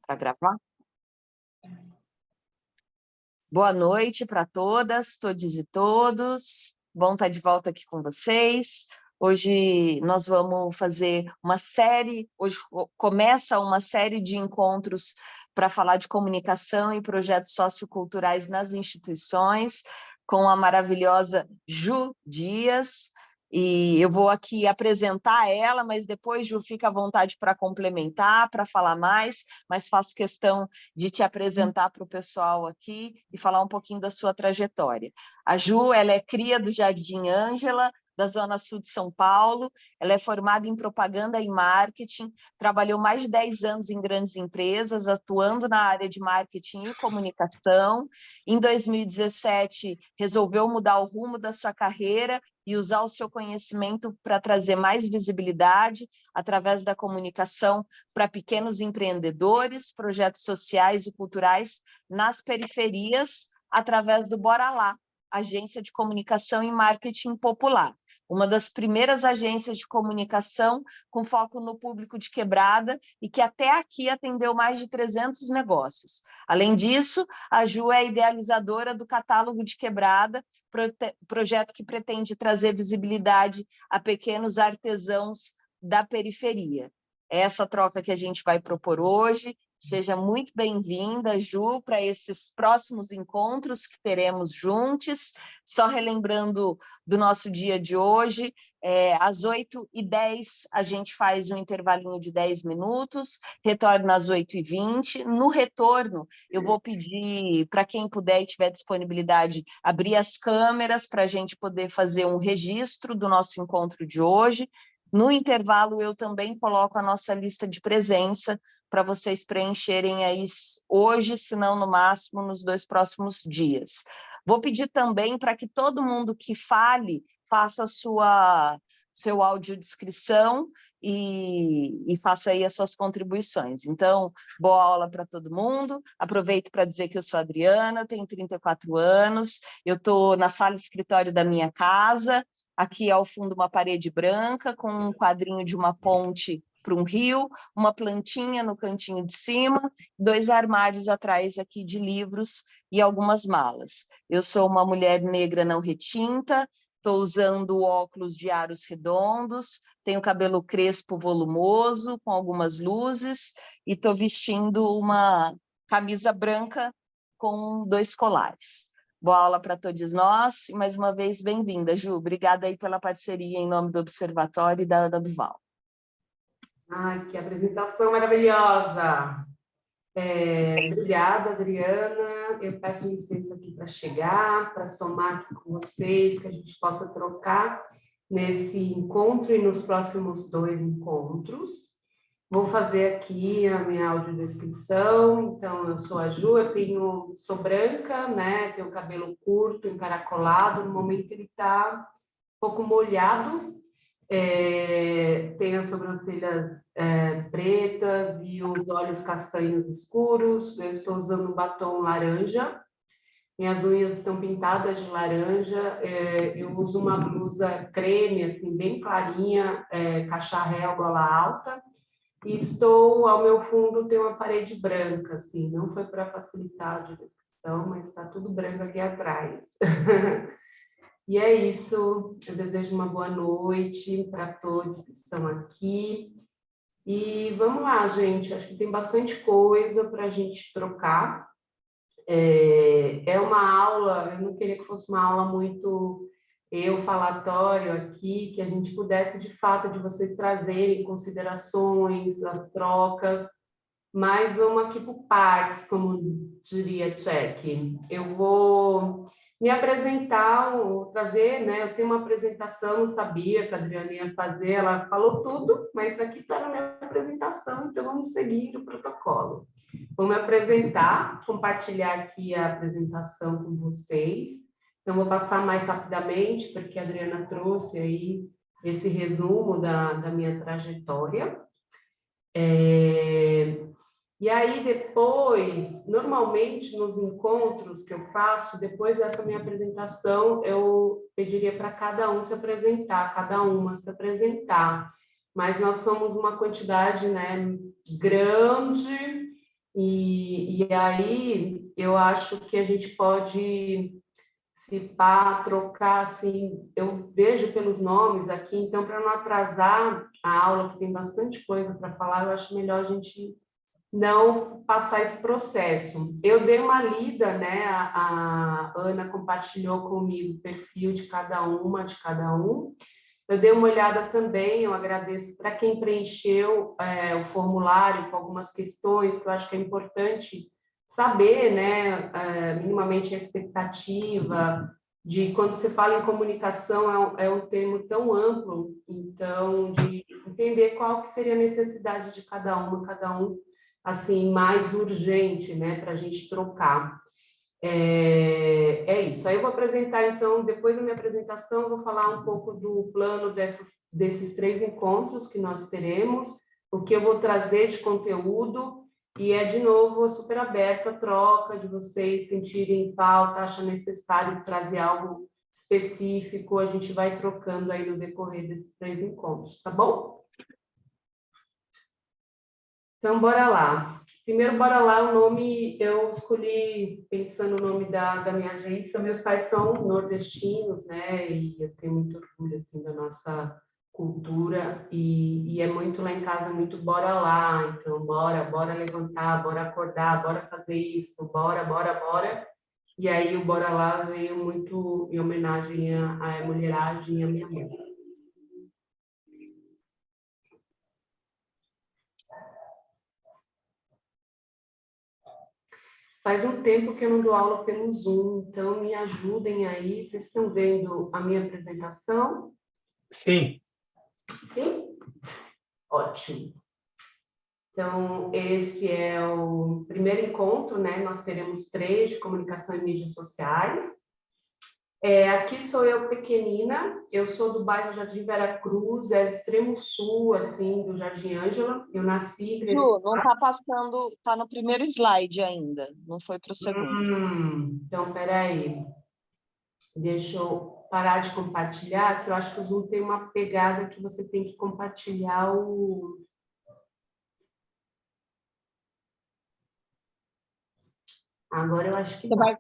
Para gravar? Boa noite para todas, todos e todos. Bom estar de volta aqui com vocês. Hoje nós vamos fazer uma série, hoje começa uma série de encontros para falar de comunicação e projetos socioculturais nas instituições, com a maravilhosa Ju Dias. E eu vou aqui apresentar ela, mas depois, Ju, fica à vontade para complementar, para falar mais, mas faço questão de te apresentar para o pessoal aqui e falar um pouquinho da sua trajetória. A Ju, ela é cria do Jardim Ângela, da Zona Sul de São Paulo, ela é formada em propaganda e marketing, trabalhou mais de 10 anos em grandes empresas, atuando na área de marketing e comunicação. Em 2017, resolveu mudar o rumo da sua carreira e usar o seu conhecimento para trazer mais visibilidade através da comunicação para pequenos empreendedores, projetos sociais e culturais nas periferias, através do Bora Lá, agência de comunicação e marketing popular. Uma das primeiras agências de comunicação com foco no público de Quebrada e que até aqui atendeu mais de 300 negócios. Além disso, a Ju é idealizadora do Catálogo de Quebrada, projeto que pretende trazer visibilidade a pequenos artesãos da periferia. É essa troca que a gente vai propor hoje. Seja muito bem-vinda, Ju, para esses próximos encontros que teremos juntos. Só relembrando do nosso dia de hoje, às 8h10 a gente faz um intervalinho de 10 minutos, retorna às 8h20. No retorno, eu vou pedir para quem puder e tiver disponibilidade, abrir as câmeras para a gente poder fazer um registro do nosso encontro de hoje. No intervalo, eu também coloco a nossa lista de presença para vocês preencherem aí hoje, se não no máximo nos 2 próximos dias. Vou pedir também para que todo mundo que fale faça seu audiodescrição e faça aí as suas contribuições. Então, boa aula para todo mundo. Aproveito para dizer que eu sou a Adriana, tenho 34 anos, eu estou na sala escritório da minha casa. Aqui ao fundo uma parede branca com um quadrinho de uma ponte para um rio, uma plantinha no cantinho de cima, 2 armários atrás aqui de livros e algumas malas. Eu sou uma mulher negra não retinta, estou usando óculos de aros redondos, tenho cabelo crespo volumoso, com algumas luzes, e estou vestindo uma camisa branca com 2 colares. Boa aula para todos nós, e mais uma vez, bem-vinda, Ju. Obrigada aí pela parceria em nome do Observatório e da Ana Duval. Ai, que apresentação maravilhosa! Obrigada, Adriana. Eu peço licença aqui para chegar, para somar aqui com vocês, que a gente possa trocar nesse encontro e nos próximos 2 encontros. Vou fazer aqui a minha audiodescrição. Então, eu sou a Ju, sou branca, né? Tenho cabelo curto, encaracolado. No momento ele está um pouco molhado. Tenho as sobrancelhas pretas e os olhos castanhos escuros. Eu estou usando um batom laranja. Minhas unhas estão pintadas de laranja. Eu uso uma blusa creme, assim, bem clarinha, cacharel, gola alta. E ao meu fundo tem uma parede branca, assim, não foi para facilitar a descrição, mas está tudo branco aqui atrás. E é isso, eu desejo uma boa noite para todos que estão aqui. E vamos lá, gente, acho que tem bastante coisa para a gente trocar. É uma aula, eu não queria que fosse uma aula muito falatório aqui, que a gente pudesse, de fato, de vocês trazerem considerações, as trocas, mas vamos aqui por partes, como diria Tchek. Eu vou me apresentar, trazer, né? Eu tenho uma apresentação, não sabia que a Adriana ia fazer, ela falou tudo, mas aqui está na minha apresentação, então vamos seguir o protocolo. Vou me apresentar, compartilhar aqui a apresentação com vocês. Então, vou passar mais rapidamente, porque a Adriana trouxe aí esse resumo da minha trajetória. E aí, depois, normalmente, nos encontros que eu faço, depois dessa minha apresentação, eu pediria para cada um se apresentar, cada uma se apresentar. Mas nós somos uma quantidade, né, grande, E aí eu acho que a gente pode se pá, trocar, assim, eu vejo pelos nomes aqui, então, para não atrasar a aula, que tem bastante coisa para falar, eu acho melhor a gente não passar esse processo. Eu dei uma lida, né? A Ana compartilhou comigo o perfil de cada uma, de cada um. Eu dei uma olhada também, eu agradeço para quem preencheu o formulário com algumas questões que eu acho que é importante saber, né, minimamente a expectativa de quando você fala em comunicação é um termo tão amplo, então de entender qual que seria a necessidade de cada um, assim, mais urgente, né, para a gente trocar. É isso. Aí eu vou apresentar, então, depois da minha apresentação, eu vou falar um pouco do plano desses 3 encontros que nós teremos, o que eu vou trazer de conteúdo, e de novo, super aberta a troca, de vocês sentirem falta, acham necessário trazer algo específico, a gente vai trocando aí no decorrer desses 3 encontros, tá bom? Então, bora lá. Primeiro, bora lá, o nome, eu escolhi pensando no nome da minha agência. Meus pais são nordestinos, né? E eu tenho muito orgulho, assim, da nossa cultura. E é muito lá em casa, muito bora lá. Então, bora levantar, bora acordar, bora fazer isso, bora. E aí, o bora lá veio muito em homenagem à mulheragem e à minha mãe. Faz um tempo que eu não dou aula pelo Zoom, então me ajudem aí. Vocês estão vendo a minha apresentação? Sim. Sim? Ótimo. Então, esse é o primeiro encontro, né? Nós teremos 3 de comunicação e mídias sociais. Aqui sou eu pequenina, eu sou do bairro Jardim Vera Cruz, extremo sul, assim, do Jardim Ângela. Eu nasci e cresci. Ju, não está passando, está no primeiro slide ainda, não foi para o segundo. Então, peraí. Deixa eu parar de compartilhar, que eu acho que o Zoom tem uma pegada que você tem que compartilhar o... Agora eu acho que Você dá. vai,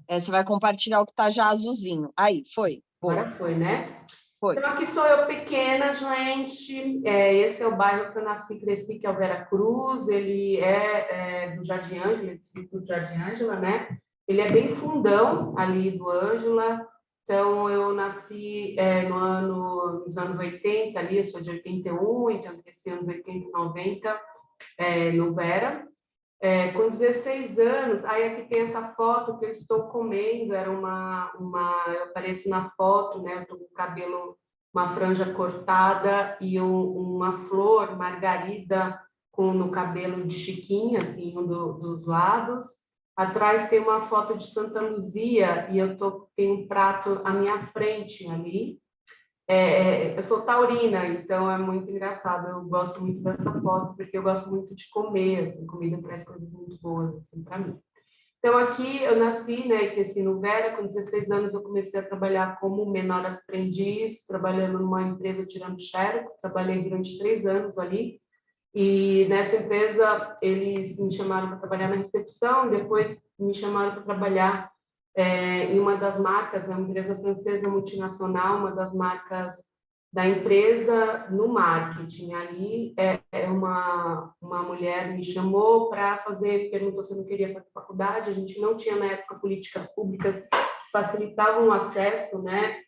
você vai compartilhar o que está já azulzinho. Aí, foi. Boa. Agora foi, né? Foi. Então, aqui sou eu pequena, gente. Esse é o bairro que eu nasci e cresci, que é o Vera Cruz. Ele é do Jardim Ângela, distrito do Jardim Ângela, né? Ele é bem fundão ali do Ângela. Então, eu nasci nos anos 80 ali, eu sou de 81, então cresci nos 80 e 90 no Vera. Com 16 anos, aí aqui tem essa foto que eu estou comendo, era eu apareço na foto, né? Eu estou com o cabelo, uma franja cortada e uma flor margarida no cabelo de chiquinha, assim, dos lados. Atrás tem uma foto de Santa Luzia e tenho um prato à minha frente ali. Eu sou taurina, então é muito engraçado. Eu gosto muito dessa foto, porque eu gosto muito de comer, assim, comida traz coisas muito boas, assim, para mim. Então, aqui eu nasci, né, e cresci no Vera. Com 16 anos, eu comecei a trabalhar como menor aprendiz, trabalhando numa empresa tirando xerox. Trabalhei durante 3 anos ali. E nessa empresa, eles me chamaram para trabalhar na recepção, depois me chamaram para trabalhar em uma das marcas, uma empresa francesa multinacional, uma das marcas da empresa no marketing. Ali, uma mulher me chamou para perguntou se eu não queria fazer faculdade. A gente não tinha, na época, políticas públicas que facilitavam o acesso, né,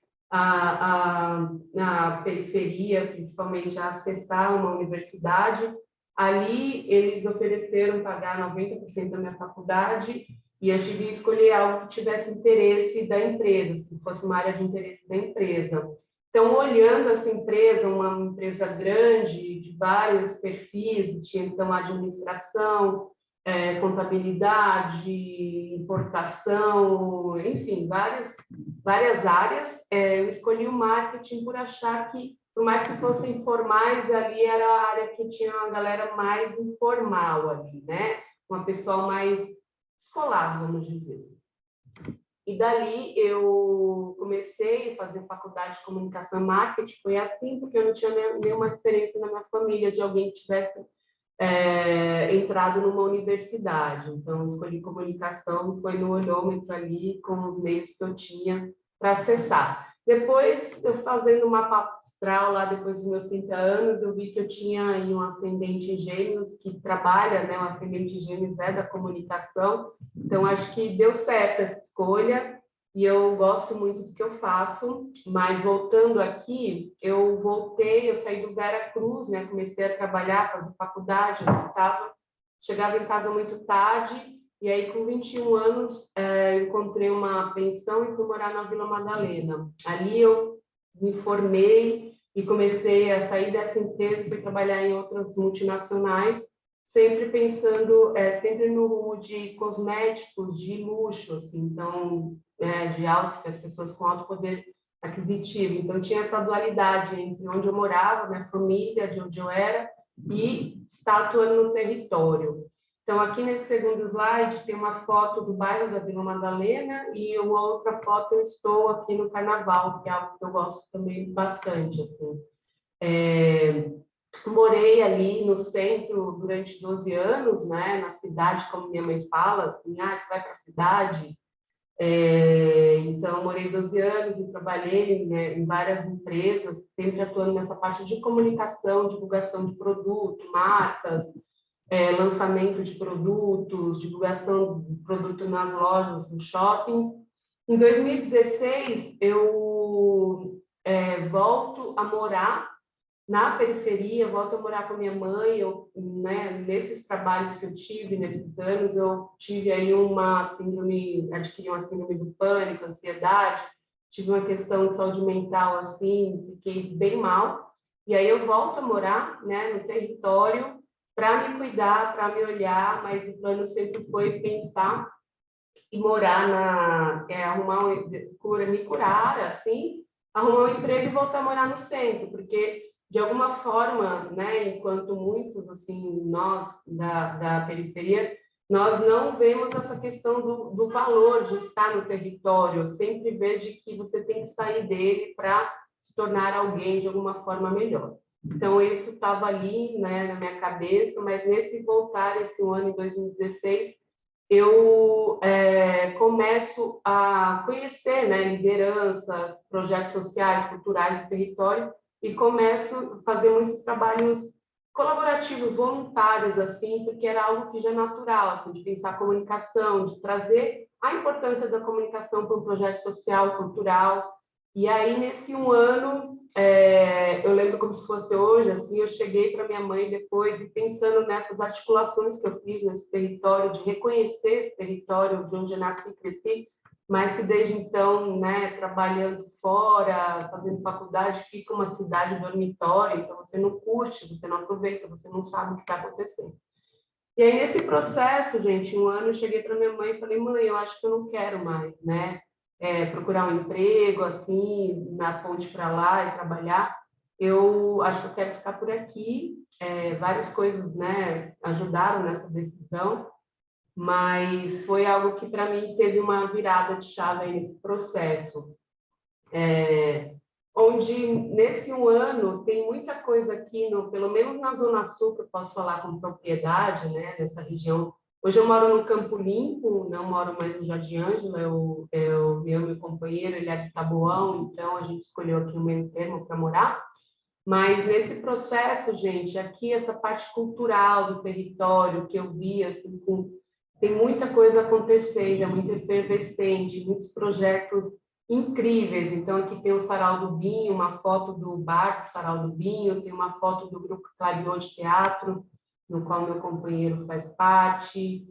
na periferia, principalmente, a acessar uma universidade. Ali, eles ofereceram pagar 90% da minha faculdade e eu tive que escolher algo que tivesse interesse da empresa, se fosse uma área de interesse da empresa. Então, olhando essa empresa, uma empresa grande, de vários perfis, tinha então administração, contabilidade, importação, enfim, várias áreas. Eu escolhi o marketing por achar que, por mais que fossem informais, ali era a área que tinha uma galera mais informal ali, né? Uma pessoa mais escolar, vamos dizer. E dali eu comecei a fazer faculdade de comunicação e marketing. Foi assim, porque eu não tinha nenhuma referência na minha família de alguém que tivesse entrado numa universidade. Então, escolhi comunicação, foi no olhômetro ali, com os meios que eu tinha para acessar. Depois, eu fazendo uma mapa astral lá, depois dos meus 30 anos, eu vi que eu tinha aí um ascendente em Gêmeos, que trabalha, né? O ascendente em Gêmeos é da comunicação. Então, acho que deu certo essa escolha, e eu gosto muito do que eu faço. Mas voltando aqui, eu saí do Veracruz, né? Comecei a trabalhar, fazer faculdade, chegava em casa muito tarde, e aí com 21 anos eu encontrei uma pensão e fui morar na Vila Madalena. Ali eu me formei e comecei a sair dessa empresa e fui trabalhar em outras multinacionais, sempre pensando, sempre no rumo de cosméticos, de luxo, assim, então, de alto, as pessoas com alto poder aquisitivo. Então, tinha essa dualidade entre onde eu morava, minha família, de onde eu era, e estar atuando no território. Então, aqui nesse segundo slide, tem uma foto do bairro da Vila Madalena e uma outra foto eu estou aqui no Carnaval, que é algo que eu gosto também bastante, assim. Morei ali no centro durante 12 anos, né, na cidade, como minha mãe fala, assim, você vai para a cidade? Então, morei 12 anos e trabalhei, né, em várias empresas, sempre atuando nessa parte de comunicação, divulgação de produto, marcas, lançamento de produtos, divulgação de produto nas lojas, nos shoppings. Em 2016, eu volto a morar na periferia, volto a morar com minha mãe. Né, nesses trabalhos que eu tive, nesses anos, eu tive aí adquiri uma síndrome do pânico, ansiedade, tive uma questão de saúde mental, assim, fiquei bem mal. E aí eu volto a morar, né, no território, para me cuidar, para me olhar, mas o plano sempre foi pensar e morar me curar, assim, arrumar um emprego e voltar a morar no centro, porque de alguma forma, né, enquanto muitos, assim, nós da periferia, nós não vemos essa questão do valor de estar no território. Eu sempre vejo que você tem que sair dele para se tornar alguém de alguma forma melhor. Então, isso estava ali, né, na minha cabeça, mas nesse voltar, esse ano, em 2016, eu começo a conhecer, né, lideranças, projetos sociais, culturais do território, e começo a fazer muitos trabalhos colaborativos, voluntários, assim, porque era algo que já é natural, assim, de pensar a comunicação, de trazer a importância da comunicação para um projeto social, cultural. E aí, nesse um ano, eu lembro como se fosse hoje, assim, eu cheguei para minha mãe depois e pensando nessas articulações que eu fiz nesse território, de reconhecer esse território de onde eu nasci e cresci, mas que desde então, né, trabalhando fora, fazendo faculdade, fica uma cidade dormitória, então você não curte, você não aproveita, você não sabe o que está acontecendo. E aí, nesse processo, gente, um ano eu cheguei para minha mãe e falei: mãe, eu acho que eu não quero mais, né, procurar um emprego, assim, na ponte para lá e trabalhar. Eu acho que eu quero ficar por aqui. Várias coisas, né, ajudaram nessa decisão, mas foi algo que, para mim, teve uma virada de chave aí nesse processo. Onde, nesse um ano, tem muita coisa aqui, pelo menos na Zona Sul, que eu posso falar com propriedade, né, nessa região. Hoje eu moro no Campo Limpo, não moro mais no Jardim Ângela, meu companheiro, ele é de Taboão, então a gente escolheu aqui o meio termo para morar. Mas nesse processo, gente, aqui essa parte cultural do território que eu vi, assim, tem muita coisa acontecendo, é muito efervescente, muitos projetos incríveis. Então, aqui tem o Sarau do Vinho, uma foto do bar do Sarau do Vinho, tem uma foto do Grupo Clarion de Teatro, no qual meu companheiro faz parte.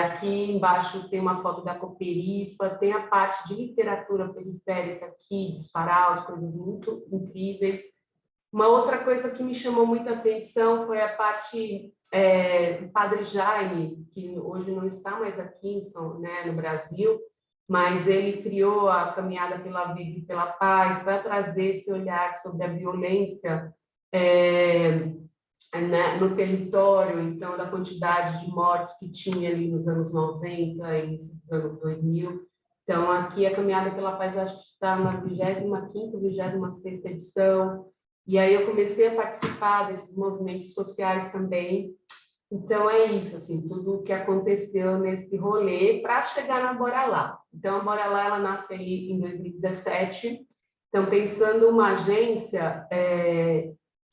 Aqui embaixo tem uma foto da Cooperifa, tem a parte de literatura periférica aqui, dos saraus, coisas muito incríveis. Uma outra coisa que me chamou muita atenção foi a parte do Padre Jaime, que hoje não está mais aqui né, no Brasil, mas ele criou a Caminhada pela Vida e pela Paz para trazer esse olhar sobre a violência né, no território, então, da quantidade de mortes que tinha ali nos anos 90 e nos anos 2000. Então, aqui a Caminhada pela Paz, eu acho que está na 25ª, 26ª edição. E aí eu comecei a participar desses movimentos sociais também. Então, é isso, assim, tudo o que aconteceu nesse rolê para chegar na Bora Lá. Então, a Bora Lá, ela nasce aí em 2017. Então, pensando uma agência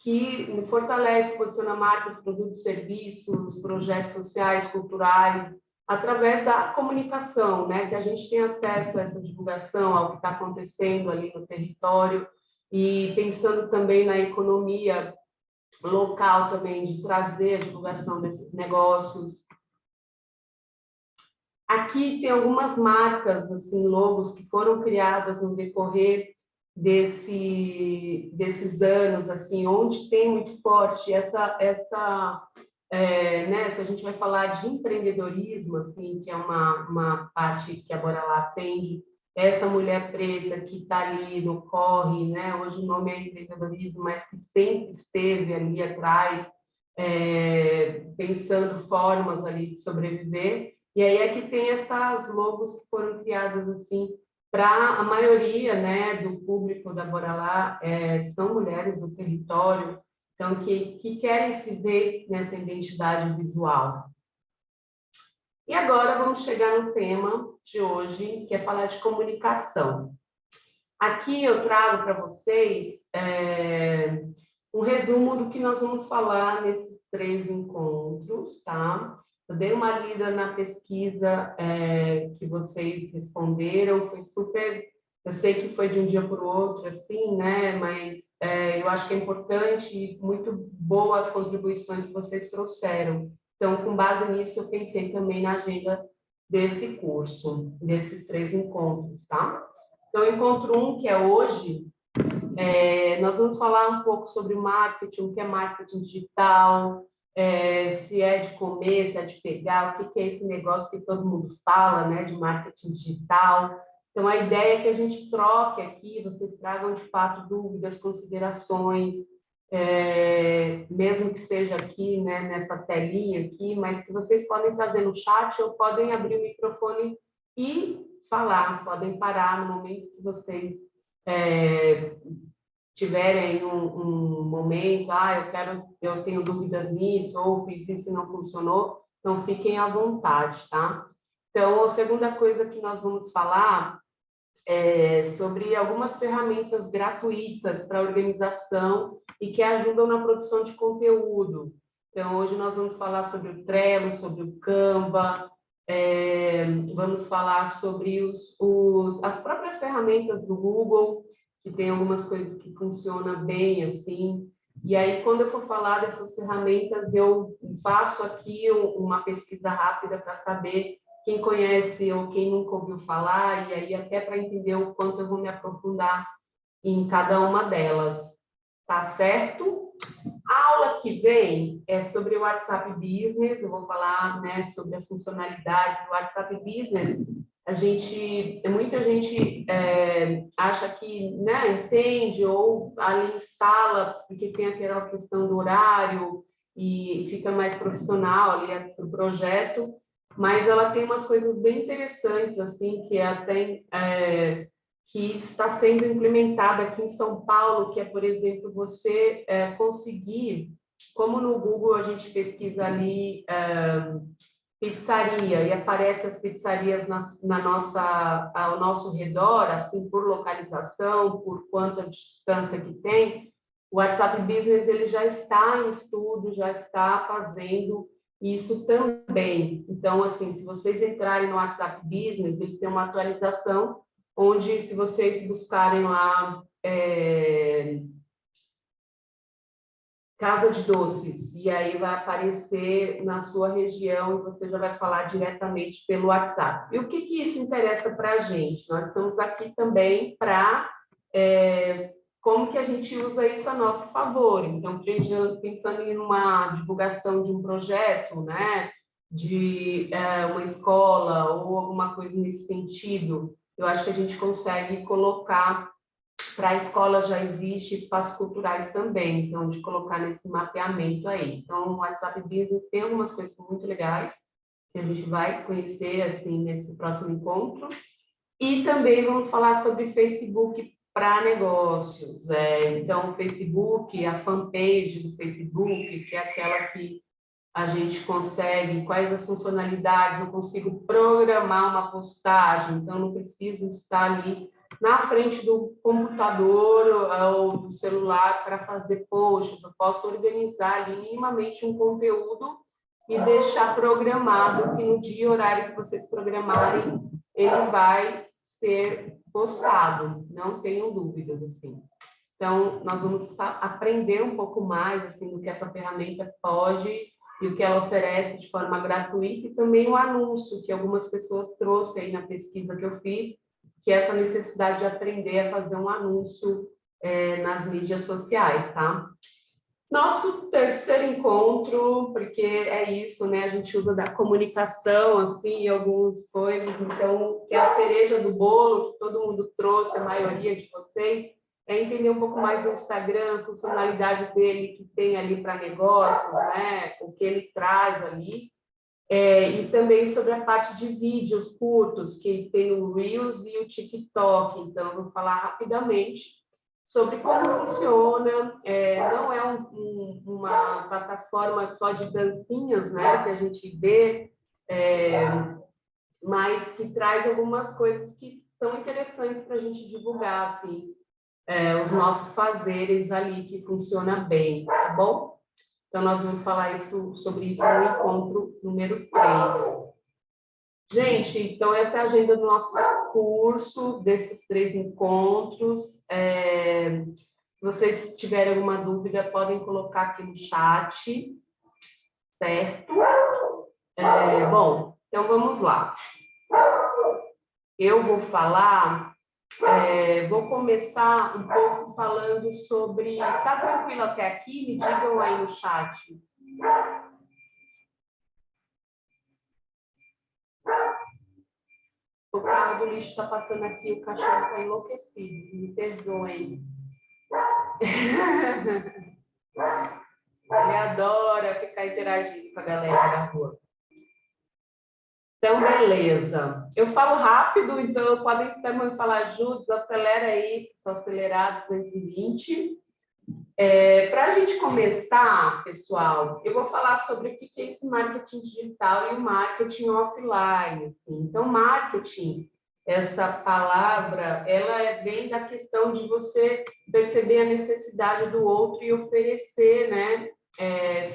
que fortalece, posiciona marcas, produtos, serviços, projetos sociais, culturais, através da comunicação, né? Que a gente tem acesso a essa divulgação, ao que está acontecendo ali no território, e pensando também na economia local também, de trazer a divulgação desses negócios. Aqui tem algumas marcas, assim, logos que foram criadas no decorrer desses anos, assim, onde tem muito forte né, se a gente vai falar de empreendedorismo, assim, que é uma parte que a Bora Lá atende, essa mulher preta que está ali no corre, né, hoje o nome é empreendedorismo, mas que sempre esteve ali atrás, pensando formas ali de sobreviver. E aí é que tem essas logos que foram criadas assim para a maioria, né, do público da Bora Lá, são mulheres do território, então que querem se ver nessa identidade visual. E agora vamos chegar no tema de hoje, que é falar de comunicação. Aqui eu trago para vocês um resumo do que nós vamos falar nesses 3 encontros, tá? Eu dei uma lida na pesquisa que vocês responderam, foi super... Eu sei que foi de um dia para o outro, assim, né? Mas eu acho que é importante e muito boas as contribuições que vocês trouxeram. Então, com base nisso, eu pensei também na agenda desse curso, desses 3 encontros, tá? Então, encontro 1, que é hoje, nós vamos falar um pouco sobre marketing, o que é marketing digital, se é de comer, se é de pegar, o que é esse negócio que todo mundo fala, né, de marketing digital. Então, a ideia é que a gente troque aqui, vocês tragam, de fato, dúvidas, considerações, mesmo que seja aqui, né, nessa telinha aqui, mas que vocês podem trazer no chat ou podem abrir o microfone e falar, podem parar no momento que vocês tiverem um momento, eu tenho dúvidas nisso, ou fiz isso e não funcionou, então fiquem à vontade, tá? Então, a segunda coisa que nós vamos falar é sobre algumas ferramentas gratuitas para organização e que ajudam na produção de conteúdo. Então, hoje nós vamos falar sobre o Trello, sobre o Canva, vamos falar sobre as próprias ferramentas do Google, que tem algumas coisas que funcionam bem assim. E aí, quando eu for falar dessas ferramentas, eu faço aqui uma pesquisa rápida para saber quem conhece ou quem nunca ouviu falar, e aí até para entender o quanto eu vou me aprofundar em cada uma delas. Tá certo? A aula que vem é sobre o WhatsApp Business, eu vou falar, né, sobre as funcionalidades do WhatsApp Business. Muita gente acha que, né, entende ou ali instala, porque tem aquela questão do horário e fica mais profissional ali para o projeto, mas ela tem umas coisas bem interessantes, assim, que está sendo implementada aqui em São Paulo, que é, por exemplo, você conseguir, como no Google a gente pesquisa ali pizzaria e aparece as pizzarias ao nosso redor, assim, por localização, por quanta distância que tem, o WhatsApp Business ele já está em estudo, já está fazendo isso também. Então, assim, se vocês entrarem no WhatsApp Business, ele tem uma atualização onde, se vocês buscarem lá Casa de Doces, e aí vai aparecer na sua região e você já vai falar diretamente pelo WhatsApp. E o que isso interessa para a gente? Nós estamos aqui também para como que a gente usa isso a nosso favor. Então, pensando em uma divulgação de um projeto, né, de uma escola ou alguma coisa nesse sentido, eu acho que a gente consegue colocar. Para a escola já existe espaços culturais também, então, de colocar nesse mapeamento aí. Então, o WhatsApp Business tem algumas coisas muito legais que a gente vai conhecer, assim, nesse próximo encontro. E também vamos falar sobre Facebook para negócios. Então, o Facebook, a fanpage do Facebook, que é aquela que a gente consegue, quais as funcionalidades, eu consigo programar uma postagem, então não preciso estar ali na frente do computador ou do celular para fazer posts, eu posso organizar ali minimamente um conteúdo e deixar programado que no dia e horário que vocês programarem, ele vai ser postado, não tenham dúvidas, assim. Então, nós vamos aprender um pouco mais, assim, do que essa ferramenta pode e o que ela oferece de forma gratuita, e também o anúncio, que algumas pessoas trouxeram aí na pesquisa que eu fiz, que é essa necessidade de aprender a fazer um anúncio nas mídias sociais, tá? Nosso terceiro encontro, porque é isso, né? A gente usa da comunicação, assim, algumas coisas, então, que é a cereja do bolo, que todo mundo trouxe, a maioria de vocês, é entender um pouco mais do Instagram, a funcionalidade dele que tem ali para negócios, né? O que ele traz ali. E também sobre a parte de vídeos curtos, que tem o Reels e o TikTok. Então, eu vou falar rapidamente sobre como funciona. Não é uma plataforma só de dancinhas, né, que a gente vê, mas que traz algumas coisas que são interessantes para a gente divulgar, assim, os nossos fazeres ali, que funciona bem, tá bom? Então, nós vamos falar sobre isso no encontro número 3. Gente, então essa é a agenda do nosso curso, desses 3 encontros. Se vocês tiverem alguma dúvida, podem colocar aqui no chat, certo? Bom, então vamos lá. Eu vou falar, vou começar um pouco falando sobre... Tá tranquilo até aqui? Me digam aí no chat. O carro do lixo está passando aqui, o cachorro está enlouquecido. Me perdoem. Ele adora ficar interagindo com a galera da rua. Então, beleza. Eu falo rápido, então podem também falar juntos, acelera aí, só acelerar 220. Para a gente começar, pessoal, eu vou falar sobre o que é esse marketing digital e o marketing offline. Assim. Então, marketing, essa palavra, ela vem da questão de você perceber a necessidade do outro e oferecer, né?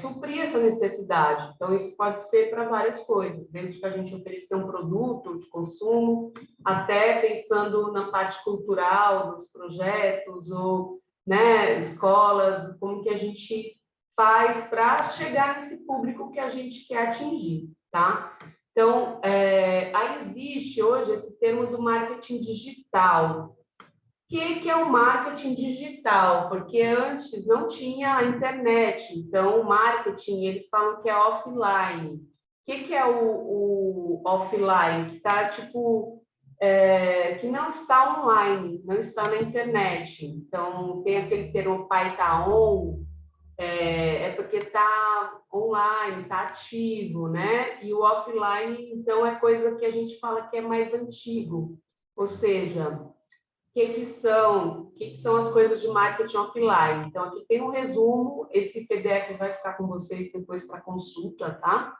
Suprir essa necessidade. Então, isso pode ser para várias coisas, desde que a gente oferecer um produto de consumo, até pensando na parte cultural dos projetos, ou, né, escolas, como que a gente faz para chegar nesse público que a gente quer atingir, tá? Então, aí existe hoje esse termo do marketing digital. O que é o marketing digital? Porque antes não tinha a internet, então o marketing, eles falam que é offline. O que é o offline? Que está, tipo, que não está online, não está na internet. Então, tem aquele termo o pai está on, porque está online, está ativo, né? E o offline, então, é coisa que a gente fala que é mais antigo. Ou seja, o que são as coisas de marketing offline. Então, aqui tem um resumo, esse PDF vai ficar com vocês depois para consulta, tá?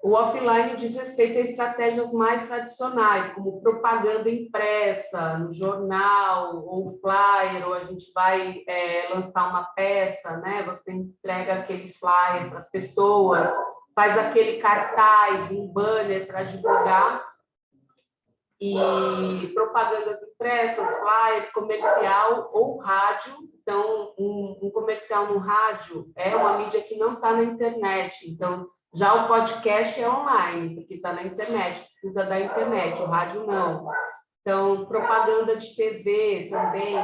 O offline diz respeito a estratégias mais tradicionais, como propaganda impressa no jornal, ou flyer, ou a gente vai lançar uma peça, né? Você entrega aquele flyer para as pessoas, faz aquele cartaz, um banner para divulgar, e propagandas impressas, flyer, comercial ou rádio. Então, um comercial no rádio é uma mídia que não está na internet. Então, já o podcast é online, porque está na internet, precisa da internet, o rádio não. Então, propaganda de TV também,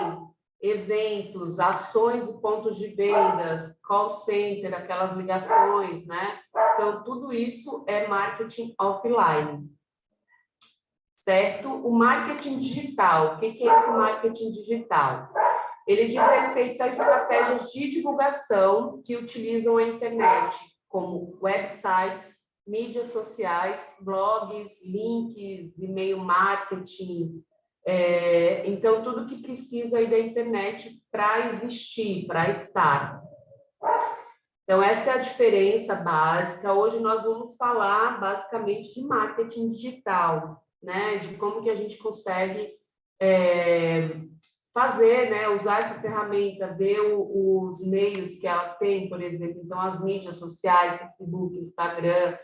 eventos, ações e pontos de vendas, call center, aquelas ligações, né? Então, tudo isso é marketing offline. Certo? O marketing digital. O que é esse marketing digital? Ele diz respeito a estratégias de divulgação que utilizam a internet, como websites, mídias sociais, blogs, links, e-mail marketing, Então, tudo que precisa aí da internet para existir, para estar. Então, essa é a diferença básica. Hoje nós vamos falar basicamente de marketing digital, né? De como que a gente consegue fazer, né? Usar essa ferramenta, ver os meios que ela tem, por exemplo, então as mídias sociais, Facebook, Instagram,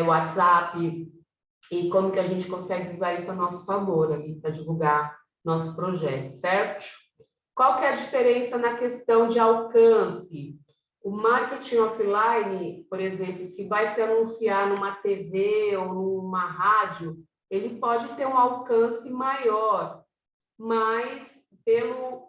WhatsApp, e como que a gente consegue usar isso a nosso favor ali para divulgar nosso projeto, certo? Qual que é a diferença na questão de alcance? O marketing offline, por exemplo, se vai se anunciar numa TV ou numa rádio, ele pode ter um alcance maior, mas pelo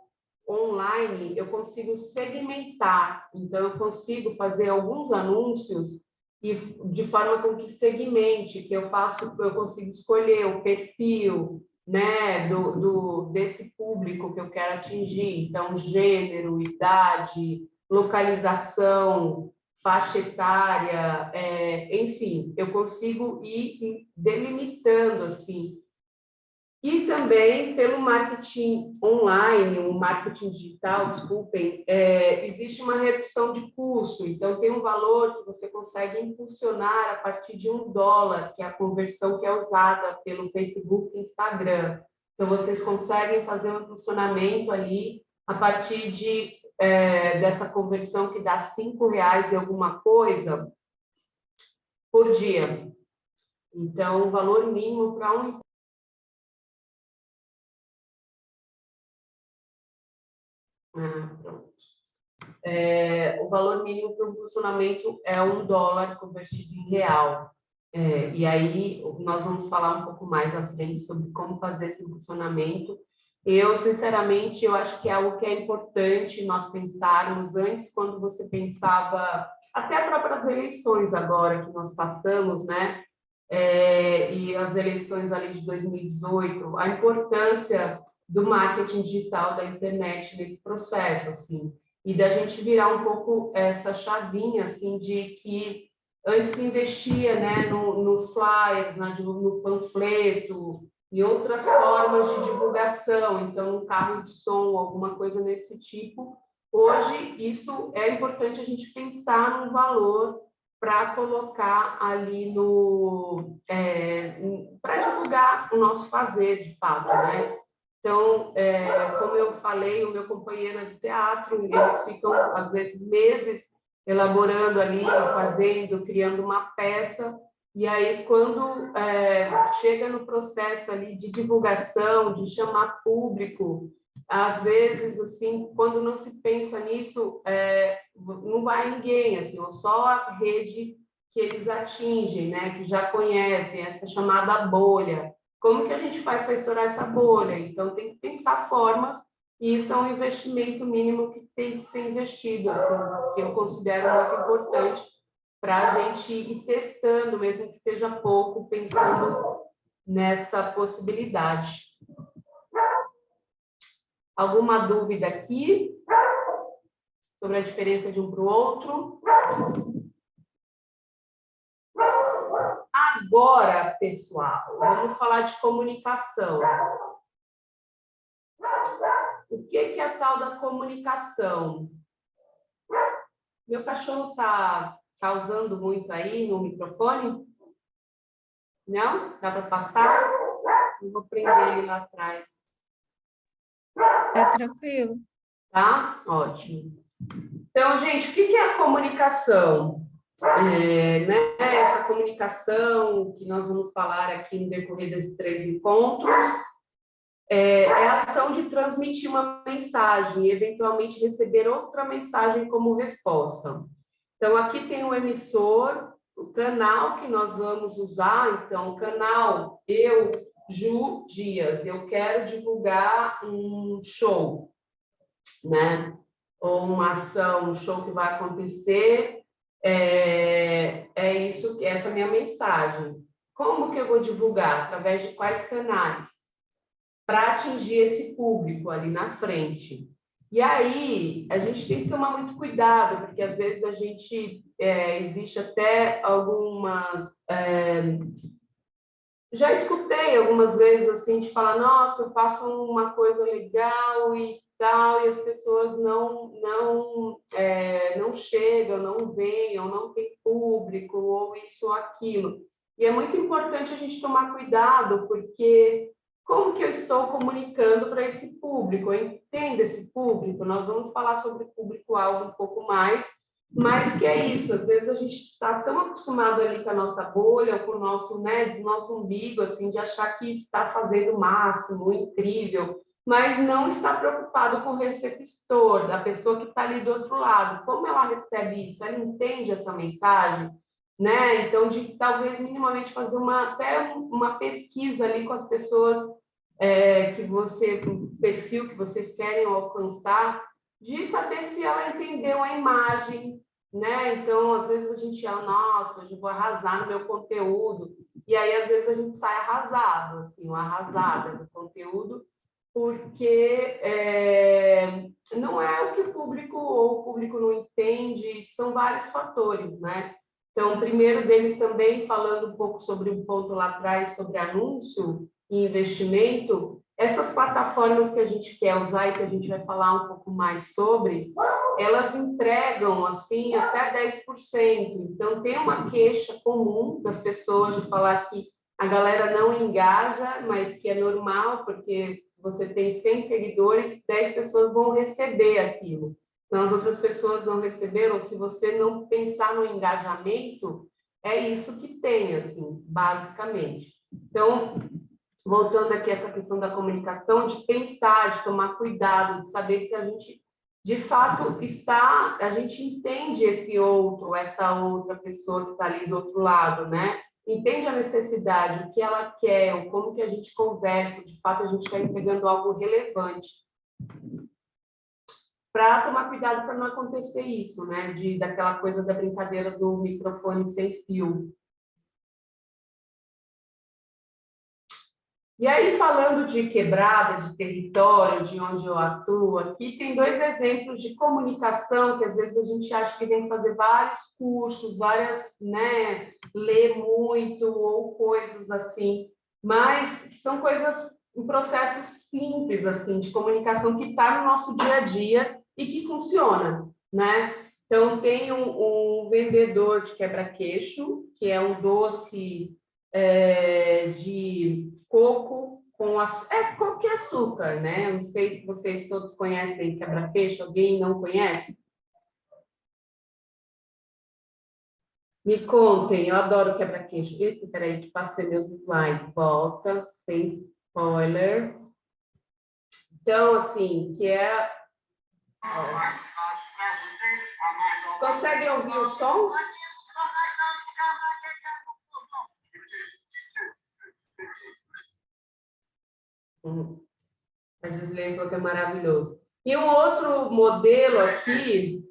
online eu consigo segmentar, então eu consigo fazer alguns anúncios e de forma com que segmente, que eu consigo escolher o perfil, né, desse público que eu quero atingir, então gênero, idade, localização, faixa etária, enfim, eu consigo ir delimitando assim. E também pelo marketing online, o marketing digital, desculpem, existe uma redução de custo. Então, tem um valor que você consegue impulsionar a partir de $1, que é a conversão que é usada pelo Facebook e Instagram. Então, vocês conseguem fazer um impulsionamento ali a partir dessa conversão que dá R$ 5 e alguma coisa por dia. Então, o valor mínimo para um pronto. O valor mínimo para o funcionamento é $1 convertido em real. E aí nós vamos falar um pouco mais à frente sobre como fazer esse funcionamento. Eu, sinceramente, eu acho que é algo que é importante nós pensarmos antes, quando você pensava, até próprias eleições agora que nós passamos, né? E as eleições ali de 2018, a importância do marketing digital da internet nesse processo, assim, e da gente virar um pouco essa chavinha, assim, de que antes se investia, né, nos flyers, no panfleto, e outras formas de divulgação, então, um carro de som, alguma coisa nesse tipo. Hoje, isso é importante a gente pensar num valor para colocar ali para divulgar o nosso fazer, de fato, né? Então, como eu falei, o meu companheiro é de teatro, eles ficam, às vezes, meses elaborando ali, fazendo, criando uma peça, e aí, quando chega no processo ali de divulgação, de chamar público, às vezes, assim, quando não se pensa nisso, não vai ninguém, assim, ou só a rede que eles atingem, né, que já conhecem, essa chamada bolha. Como que a gente faz para estourar essa bolha? Então, tem que pensar formas, e isso é um investimento mínimo que tem que ser investido, assim, que eu considero muito importante para a gente ir testando, mesmo que seja pouco, pensando nessa possibilidade. Alguma dúvida aqui sobre a diferença de um para o outro? Agora, pessoal, vamos falar de comunicação. O que é a tal da comunicação? Meu cachorro está causando muito aí no microfone? Não? Dá para passar? Eu vou prender ele lá atrás. Tá tranquilo. Tá? Ótimo. Então, gente, o que é a comunicação? Né, essa comunicação que nós vamos falar aqui no decorrer desses 3 encontros é a ação de transmitir uma mensagem e, eventualmente, receber outra mensagem como resposta. Então, aqui tem o emissor, o canal que nós vamos usar. Então, o canal, eu, Ju Dias, eu quero divulgar um show, né? Ou uma ação, um show que vai acontecer, isso, essa é a minha mensagem. Como que eu vou divulgar? Através de quais canais? Para atingir esse público ali na frente. E aí, a gente tem que tomar muito cuidado, porque às vezes a gente, existe até algumas já escutei algumas vezes assim de falar, nossa, eu faço uma coisa legal e tal, e as pessoas não chegam, não vêm, ou não tem público, ou isso ou aquilo. E é muito importante a gente tomar cuidado, porque como que eu estou comunicando para esse público? Eu entendo esse público, nós vamos falar sobre público-alvo um pouco mais, mas que é isso, às vezes a gente está tão acostumado ali com a nossa bolha, com o nosso, né, nosso umbigo, assim, de achar que está fazendo o máximo, o incrível, mas não está preocupado com o receptor, da pessoa que está ali do outro lado. Como ela recebe isso? Ela entende essa mensagem? Né? Então, de talvez minimamente fazer até uma pesquisa ali com as pessoas o perfil que vocês querem alcançar, de saber se ela entendeu a imagem, né? Então, às vezes a gente, nossa, hoje eu vou arrasar no meu conteúdo, e aí às vezes a gente sai arrasado, assim, uma arrasada do conteúdo, porque não é o que o público ou o público não entende, são vários fatores, né? Então, o primeiro deles também, falando um pouco sobre um ponto lá atrás, sobre anúncio e investimento, essas plataformas que a gente quer usar e que a gente vai falar um pouco mais sobre, elas entregam, assim, até 10%. Então, tem uma queixa comum das pessoas de falar que a galera não engaja, mas que é normal, porque se você tem 100 seguidores, 10 pessoas vão receber aquilo. Então, as outras pessoas não receberam. Se você não pensar no engajamento, é isso que tem, assim, basicamente. Então, voltando aqui a essa questão da comunicação, de pensar, de tomar cuidado, de saber se a gente, de fato, a gente entende esse outro, essa outra pessoa que está ali do outro lado, né? Entende a necessidade, o que ela quer, como que a gente conversa, de fato, a gente está entregando algo relevante. Para tomar cuidado para não acontecer isso, né? Daquela coisa da brincadeira do microfone sem fio. E aí, falando de quebrada, de território, de onde eu atuo, aqui tem dois exemplos de comunicação que às vezes a gente acha que tem que fazer vários cursos, né, ler muito ou coisas assim, mas são coisas, um processo simples assim de comunicação que está no nosso dia a dia e que funciona, né? Então, tem um vendedor de quebra-queixo, que é um doce de coco com qualquer açúcar, né? Não sei se vocês todos conhecem quebra-queixo, alguém não conhece? Me contem, eu adoro quebra-queixo. Eita, peraí, que passei meus slides. Volta, sem spoiler. Então, assim, que é... Conseguem ouvir o som? A Gislene falou que é maravilhoso. E um outro modelo aqui,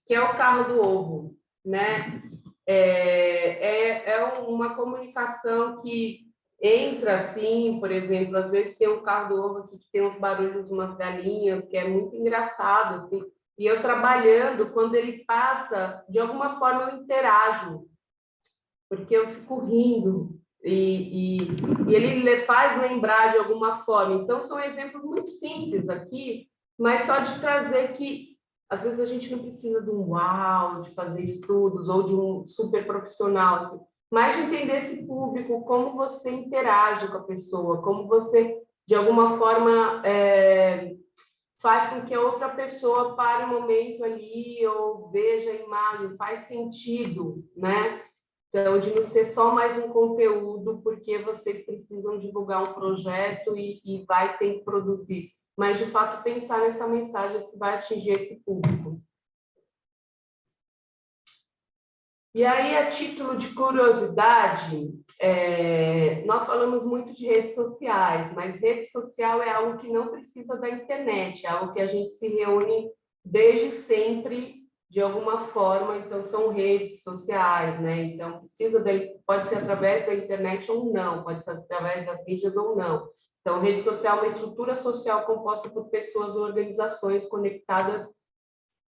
que é o carro do ovo, né? É uma comunicação que entra assim, por exemplo, às vezes tem um carro do ovo aqui que tem uns barulhos de umas galinhas, que é muito engraçado, assim. E eu trabalhando, quando ele passa, de alguma forma eu interajo, porque eu fico rindo e ele faz lembrar de alguma forma. Então, são exemplos muito simples aqui, mas só de trazer que, às vezes, a gente não precisa de um uau, de fazer estudos, ou de um super profissional, assim, mas de entender esse público, como você interage com a pessoa, como você, de alguma forma, faz com que a outra pessoa pare um momento ali, ou veja a imagem, faz sentido, né? Então, de não ser só mais um conteúdo, porque vocês precisam divulgar um projeto e vai ter que produzir, mas, de fato, pensar nessa mensagem se vai atingir esse público. E aí, a título de curiosidade, nós falamos muito de redes sociais, mas rede social é algo que não precisa da internet, é algo que a gente se reúne desde sempre, de alguma forma, então são redes sociais, né? Então, pode ser através da internet ou não, pode ser através das mídias ou não. Então, rede social é uma estrutura social composta por pessoas ou organizações conectadas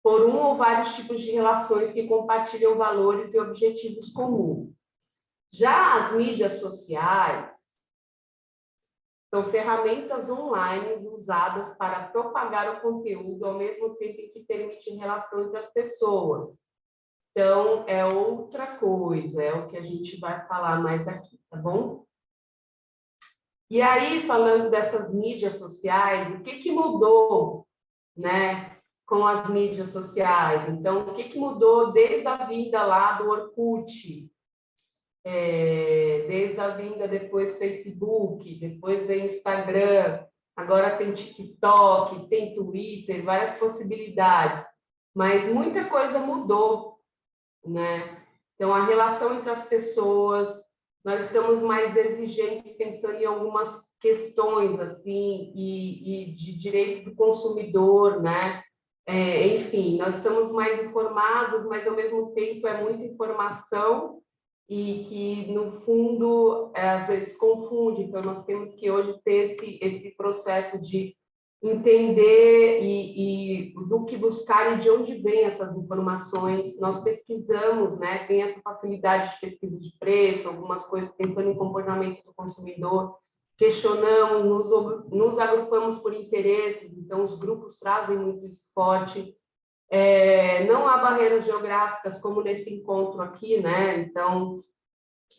por um ou vários tipos de relações que compartilham valores e objetivos comuns. Já as mídias sociais São ferramentas online usadas para propagar o conteúdo ao mesmo tempo em que permite relação entre as pessoas. Então, é outra coisa, é o que a gente vai falar mais aqui, tá bom? E aí, falando dessas mídias sociais, o que mudou, né, com as mídias sociais? Então, o que mudou desde a vinda lá do Orkut, desde a vinda depois Facebook, depois vem Instagram, agora tem TikTok, tem Twitter, várias possibilidades, mas muita coisa mudou, né? Então, a relação entre as pessoas, nós estamos mais exigentes pensando em algumas questões, assim, e de direito do consumidor, né? Enfim, nós estamos mais informados, mas, ao mesmo tempo, é muita informação e que, no fundo, às vezes confunde. Então, nós temos que hoje ter esse processo de entender e do que buscar e de onde vêm essas informações. Nós pesquisamos, né? Tem essa facilidade de pesquisa de preço, algumas coisas pensando em comportamento do consumidor, questionamos, nos agrupamos por interesses, então os grupos trazem muito isso forte. Não há barreiras geográficas como nesse encontro aqui, né? Então,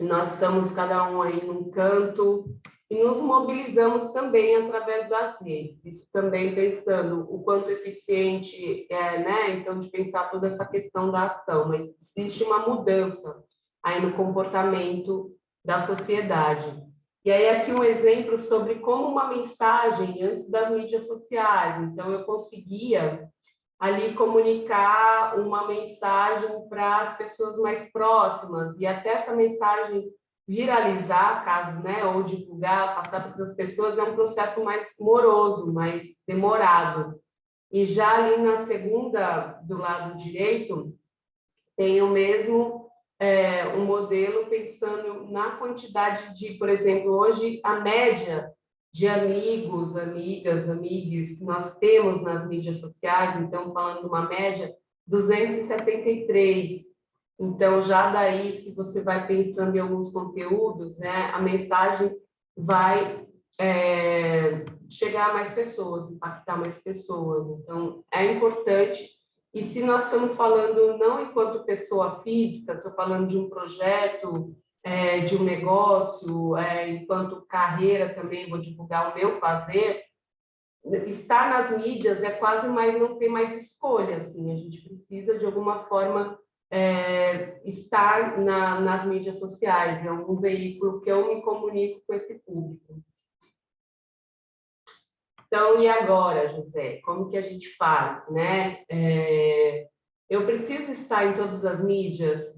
nós estamos cada um aí num canto e nos mobilizamos também através das redes. Isso também pensando o quanto eficiente é, né? Então, de pensar toda essa questão da ação, mas existe uma mudança aí no comportamento da sociedade. E aí aqui um exemplo sobre como uma mensagem antes das mídias sociais. Então, eu conseguia ali comunicar uma mensagem para as pessoas mais próximas e até essa mensagem viralizar, caso, né, ou divulgar, passar para outras pessoas, é um processo mais moroso, mais demorado. E já ali na segunda, do lado direito, tem o mesmo um modelo pensando na quantidade de, por exemplo, hoje a média de amigos, amigas, amigues que nós temos nas mídias sociais, então falando de uma média 273. Então já daí, se você vai pensando em alguns conteúdos, né, a mensagem vai chegar a mais pessoas, impactar mais pessoas. Então é importante. E se nós estamos falando não enquanto pessoa física, estou falando de um projeto, de um negócio, enquanto carreira também, vou divulgar o meu fazer, estar nas mídias é quase mais não ter mais escolha, assim, a gente precisa de alguma forma estar nas mídias sociais, é um veículo que eu me comunico com esse público. Então, e agora, José, como que a gente faz, né? Eu preciso estar em todas as mídias?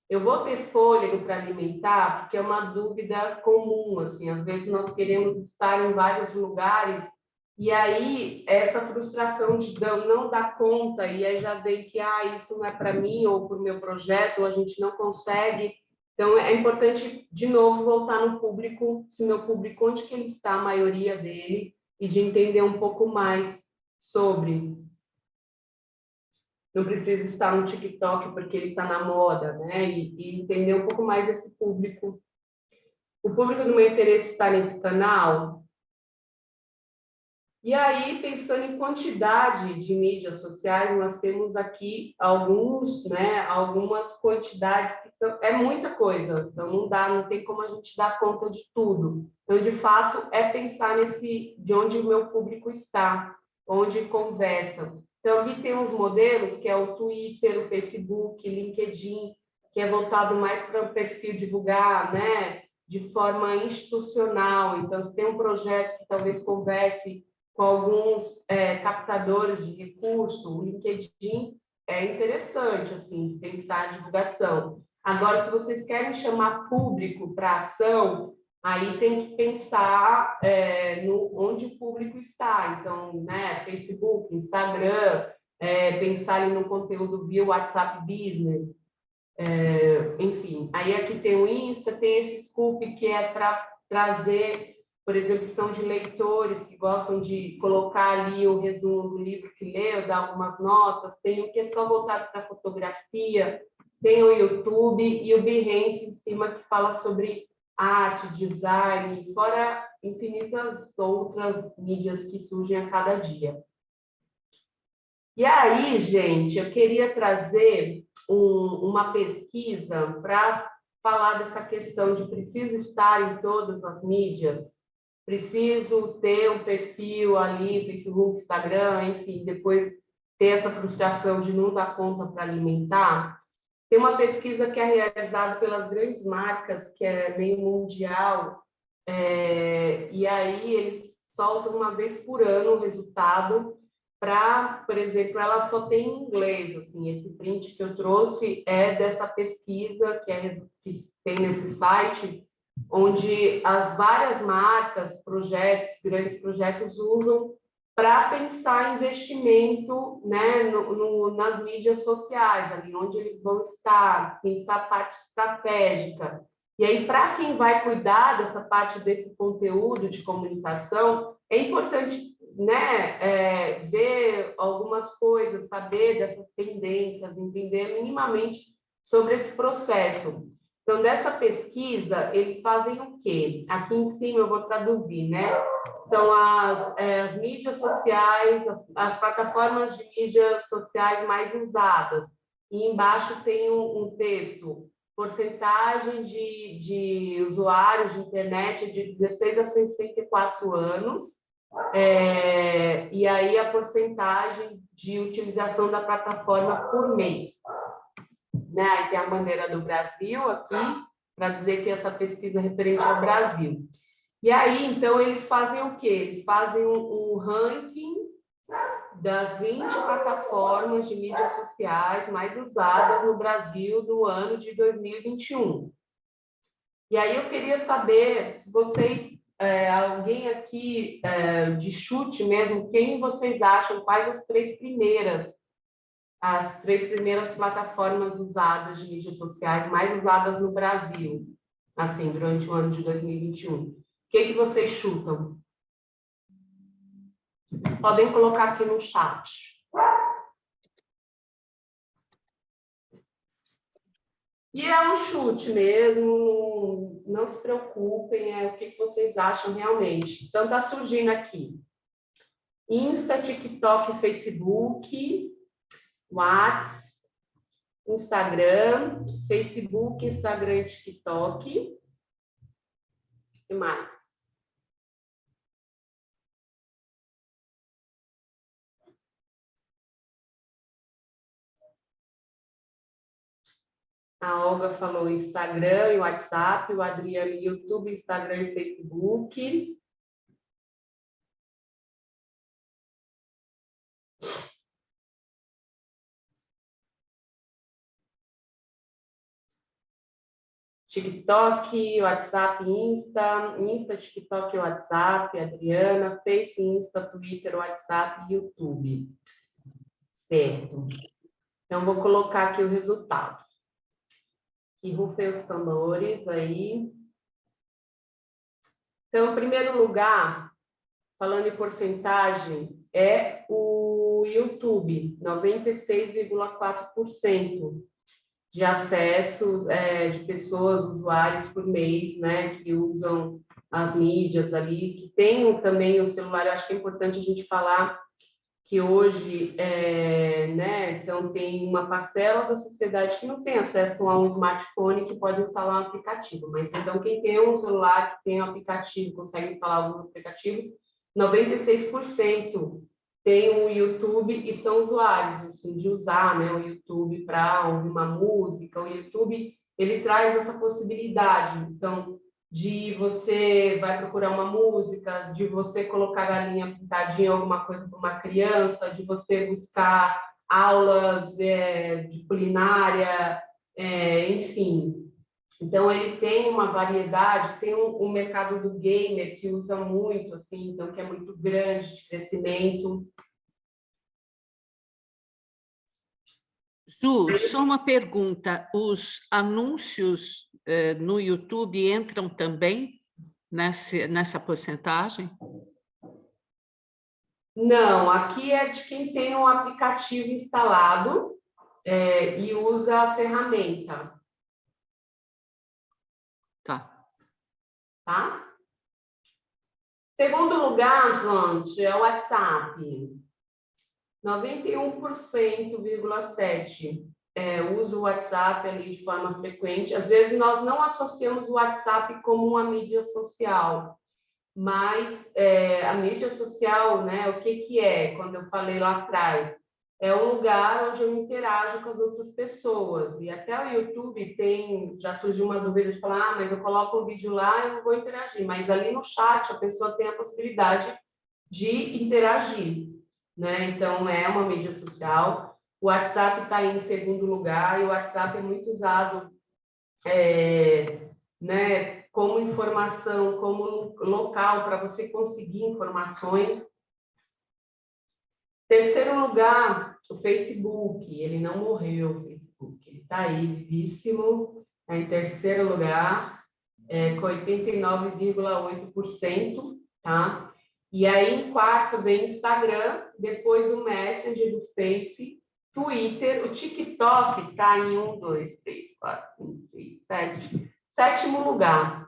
Eu vou ter fôlego para alimentar? Porque é uma dúvida comum, assim, às vezes nós queremos estar em vários lugares e aí essa frustração de não dar conta e aí já vem que isso não é para mim ou para o meu projeto, ou a gente não consegue. Então, é importante, de novo, voltar no público, se o meu público, onde que ele está, a maioria dele, e de entender um pouco mais sobre. Não precisa estar no TikTok porque ele está na moda, né? E entender um pouco mais esse público. O público do meu interesse está nesse canal. E aí, pensando em quantidade de mídias sociais, nós temos aqui algumas quantidades que é muita coisa. Então, não tem como a gente dar conta de tudo. Então, de fato, é pensar de onde o meu público está, onde conversam. Então, aqui tem uns modelos, que é o Twitter, o Facebook, LinkedIn, que é voltado mais para o perfil divulgar, né, de forma institucional. Então, se tem um projeto que talvez converse com alguns captadores de recurso, o LinkedIn é interessante, assim, pensar a divulgação. Agora, se vocês querem chamar público para ação, aí tem que pensar onde o público está. Então, né, Facebook, Instagram, pensar ali no conteúdo via WhatsApp Business, enfim. Aí aqui tem o Insta, tem esse Scoop que é para trazer, por exemplo, são de leitores que gostam de colocar ali o resumo do livro que leu, dar algumas notas, tem o que é só voltado para fotografia, tem o YouTube e o Behance em cima que fala sobre arte, design, fora infinitas outras mídias que surgem a cada dia. E aí, gente, eu queria trazer uma pesquisa para falar dessa questão de preciso estar em todas as mídias, preciso ter um perfil ali, Facebook, Instagram, enfim, depois ter essa frustração de não dar conta para alimentar. Tem uma pesquisa que é realizada pelas grandes marcas, que é meio mundial, e aí eles soltam uma vez por ano o resultado para, por exemplo, ela só tem em inglês, assim, esse print que eu trouxe é dessa pesquisa que tem nesse site, onde as várias marcas, projetos, grandes projetos usam para pensar investimento, né, nas mídias sociais, ali onde eles vão estar, pensar a parte estratégica. E aí, para quem vai cuidar dessa parte desse conteúdo de comunicação, é importante, né, ver algumas coisas, saber dessas tendências, entender minimamente sobre esse processo. Então, dessa pesquisa, eles fazem o quê? Aqui em cima eu vou traduzir, né? São as mídias sociais, as plataformas de mídias sociais mais usadas. E embaixo tem um texto, porcentagem de usuários de internet de 16 a 64 anos, e aí a porcentagem de utilização da plataforma por mês. Né? Aí tem a bandeira do Brasil aqui, para dizer que essa pesquisa é referente ao Brasil. E aí, então, eles fazem o quê? Eles fazem um ranking das 20 plataformas de mídias sociais mais usadas no Brasil do ano de 2021. E aí eu queria saber se vocês, alguém aqui de chute mesmo, quem vocês acham, quais as três primeiras plataformas usadas de mídias sociais mais usadas no Brasil, assim, durante o ano de 2021. O que vocês chutam? Podem colocar aqui no chat. E é um chute mesmo, não se preocupem, é o que vocês acham realmente. Então, está surgindo aqui Insta, TikTok, Facebook, WhatsApp, Instagram, Facebook, Instagram e TikTok. E mais? A Olga falou Instagram e WhatsApp, o Adriano YouTube, Instagram e Facebook. TikTok, WhatsApp, Insta, TikTok, WhatsApp, Adriana, Face, Insta, Twitter, WhatsApp e YouTube. Certo. Então, vou colocar aqui o resultado. Que rufem os tambores aí. Então, em primeiro lugar, falando em porcentagem, é o YouTube, 96,4% de acesso de pessoas, usuários por mês, né, que usam as mídias ali, que tem também o celular. Eu acho que é importante a gente falar que hoje, né, então tem uma parcela da sociedade que não tem acesso a um smartphone que pode instalar um aplicativo, mas então quem tem um celular que tem um aplicativo, consegue instalar alguns aplicativos, 96% tem o YouTube e são usuários, assim, de usar, né, o YouTube para ouvir uma música. O YouTube, ele traz essa possibilidade, então, de você vai procurar uma música, de você colocar a galinha pintadinha, alguma coisa para uma criança, de você buscar aulas de culinária, enfim. Então, ele tem uma variedade, tem um mercado do gamer que usa muito, assim, então, que é muito grande, de crescimento. Ju, só uma pergunta. Os anúncios no YouTube entram também nessa porcentagem? Não, aqui é de quem tem um aplicativo instalado e usa a ferramenta. Tá. tá? Segundo lugar, gente, é o WhatsApp. 91,7% usa o WhatsApp ali de forma frequente. Às vezes, nós não associamos o WhatsApp como uma mídia social, mas a mídia social, né, o que é? Quando eu falei lá atrás, é um lugar onde eu interajo com as outras pessoas. E até o YouTube já surgiu uma dúvida de falar, mas eu coloco um vídeo lá e não vou interagir. Mas ali no chat a pessoa tem a possibilidade de interagir, né? Então é uma mídia social. O WhatsApp está em segundo lugar e o WhatsApp é muito usado, né, como informação, como local para você conseguir informações. Terceiro lugar, o Facebook. Ele não morreu, o Facebook. Ele está aí, vivíssimo. Tá em terceiro lugar, com 89,8%, tá? E aí, em quarto, vem o Instagram, depois o Messenger do Face, Twitter, o TikTok está em 1, 2, 3, 4, 5, 6, 7. Sétimo lugar.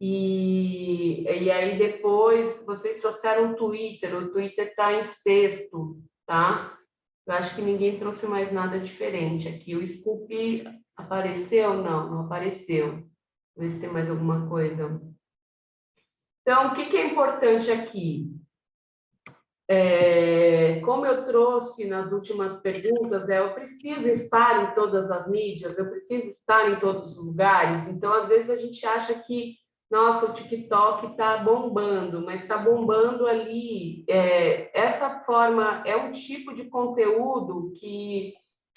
E aí depois vocês trouxeram o Twitter está em sexto, tá? Eu acho que ninguém trouxe mais nada diferente aqui. O Scoop apareceu? Não, não apareceu. Vamos ver se tem mais alguma coisa. Então, o que é importante aqui? Como eu trouxe nas últimas perguntas, eu preciso estar em todas as mídias, eu preciso estar em todos os lugares. Então, às vezes a gente acha que, nossa, o TikTok está bombando, mas está bombando ali. Essa forma é um tipo de conteúdo que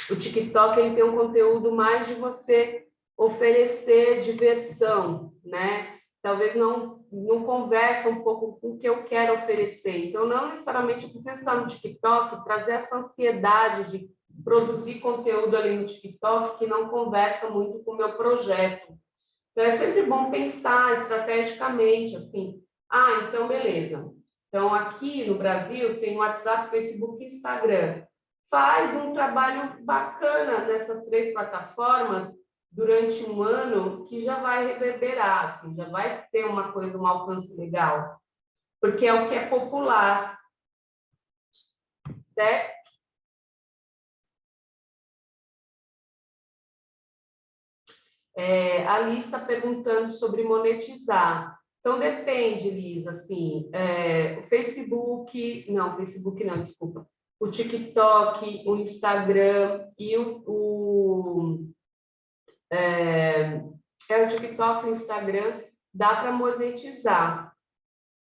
o TikTok ele tem um conteúdo mais de você oferecer diversão, né? Talvez não conversa um pouco com o que eu quero oferecer. Então, não necessariamente você estar no TikTok, trazer essa ansiedade de produzir conteúdo ali no TikTok que não conversa muito com o meu projeto. Então, é sempre bom pensar estrategicamente, assim, então, beleza. Então, aqui no Brasil, tem WhatsApp, Facebook e Instagram. Faz um trabalho bacana nessas três plataformas durante um ano que já vai reverberar, assim, já vai ter uma coisa, um alcance legal, porque é o que é popular, certo? A Liz está perguntando sobre monetizar. Então, depende, Liz, assim, o Facebook não, desculpa, o TikTok, o Instagram e o TikTok e o Instagram dá para monetizar,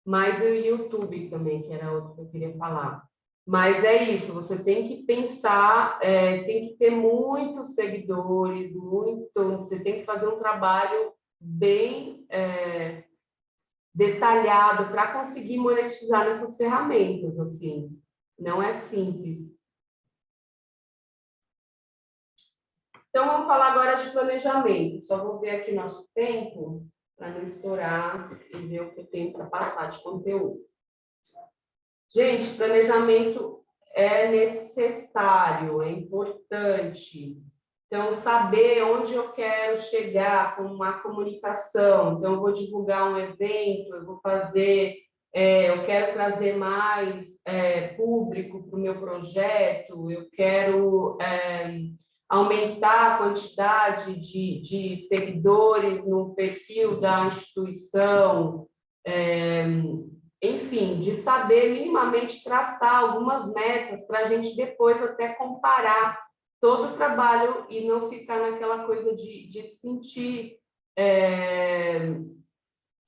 mas o YouTube também, que era outro que eu queria falar. Mas é isso, você tem que pensar, tem que ter muitos seguidores, você tem que fazer um trabalho bem detalhado para conseguir monetizar nessas ferramentas, assim, não é simples. Então, vamos falar agora de planejamento. Só vou ver aqui nosso tempo, para não estourar e ver o que eu tenho para passar de conteúdo. Gente, planejamento é necessário, é importante. Então, saber onde eu quero chegar com uma comunicação. Então, eu vou divulgar um evento, eu vou fazer, eu quero trazer mais público para o meu projeto, eu quero aumentar a quantidade de seguidores no perfil da instituição, enfim, de saber minimamente traçar algumas metas para a gente depois até comparar todo o trabalho e não ficar naquela coisa de sentir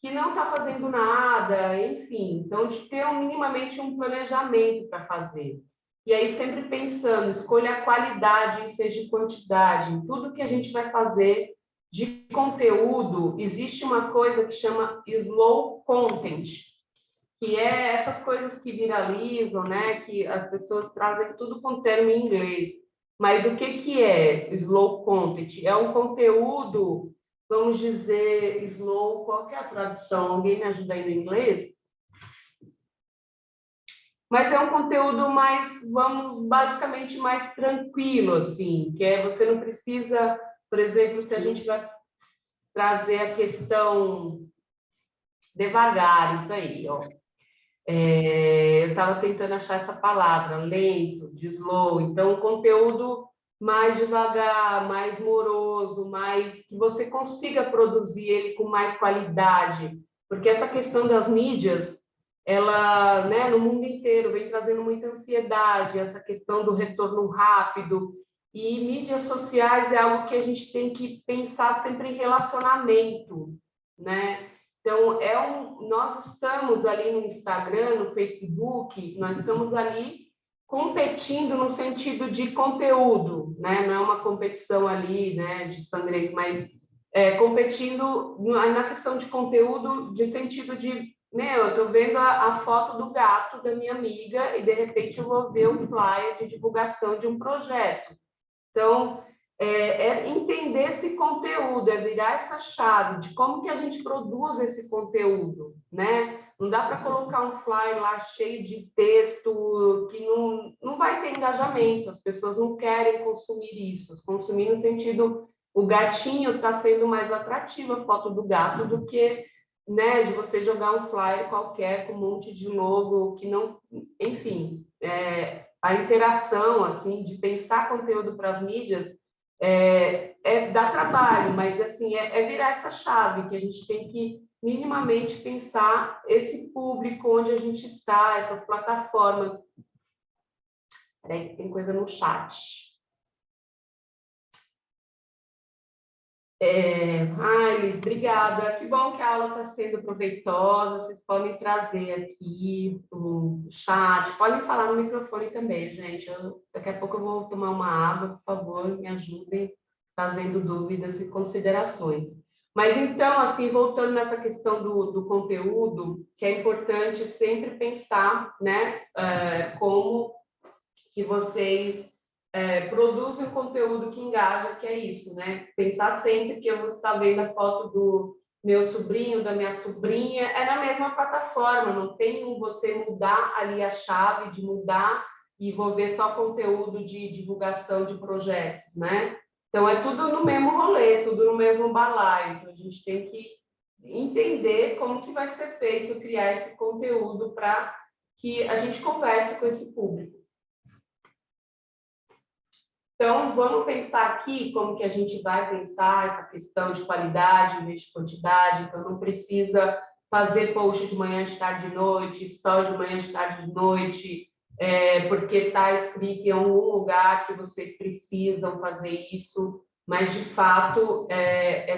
que não está fazendo nada, enfim. Então, de ter minimamente um planejamento para fazer. E aí, sempre pensando, escolha a qualidade em vez de quantidade. Em tudo que a gente vai fazer de conteúdo, existe uma coisa que chama slow content, que é essas coisas que viralizam, né? Que as pessoas trazem tudo com termo em inglês. Mas o que é slow content? É um conteúdo, vamos dizer, slow, qual que é a tradução? Alguém me ajuda aí no inglês? Mas é um conteúdo mais, basicamente mais tranquilo, assim, que você não precisa, por exemplo, se a gente vai trazer a questão Devagar, isso aí, ó. Eu estava tentando achar essa palavra, lento, de slow. Então, conteúdo mais devagar, mais moroso, mais que você consiga produzir ele com mais qualidade. Porque essa questão das mídias, ela, né, no mundo inteiro vem trazendo muita ansiedade, essa questão do retorno rápido. E mídias sociais é algo que a gente tem que pensar sempre em relacionamento, né? Então, nós estamos ali no Instagram, no Facebook, nós estamos ali competindo no sentido de conteúdo, né? Não é uma competição ali, né, de sangrento, mas competindo na questão de conteúdo, de sentido de, né, eu estou vendo a foto do gato da minha amiga e, de repente, eu vou ver um flyer de divulgação de um projeto. Então, entender esse conteúdo, virar essa chave de como que a gente produz esse conteúdo, né? Não dá para colocar um flyer lá cheio de texto que não vai ter engajamento, as pessoas não querem consumir isso. Consumir no sentido, o gatinho está sendo mais atrativo, a foto do gato, do que, né, de você jogar um flyer qualquer com um monte de logo que não... Enfim, a interação, assim, de pensar conteúdo para as mídias dá trabalho, mas, assim, virar essa chave, que a gente tem que minimamente pensar esse público onde a gente está, essas plataformas. Peraí, que tem coisa no chat. Elis, obrigada. Que bom que a aula está sendo proveitosa. Vocês podem trazer aqui o chat. Podem falar no microfone também, gente. Daqui a pouco eu vou tomar uma água, por favor, me ajudem fazendo dúvidas e considerações. Mas, então, assim, voltando nessa questão do conteúdo, que é importante sempre pensar, né, como que vocês produzem um conteúdo que engaja, que é isso, né? Pensar sempre que eu vou estar vendo a foto do meu sobrinho, da minha sobrinha, é na mesma plataforma, não tem você mudar ali a chave de mudar e vou ver só conteúdo de divulgação de projetos, né? Então, é tudo no mesmo rolê, tudo no mesmo balaio. Então, a gente tem que entender como que vai ser feito, criar esse conteúdo para que a gente converse com esse público. Então, vamos pensar aqui como que a gente vai pensar essa questão de qualidade em vez de quantidade. Então, não precisa fazer post de manhã, de tarde, de noite, story de manhã, de tarde, de noite, porque está escrito em algum lugar que vocês precisam fazer isso, mas, de fato,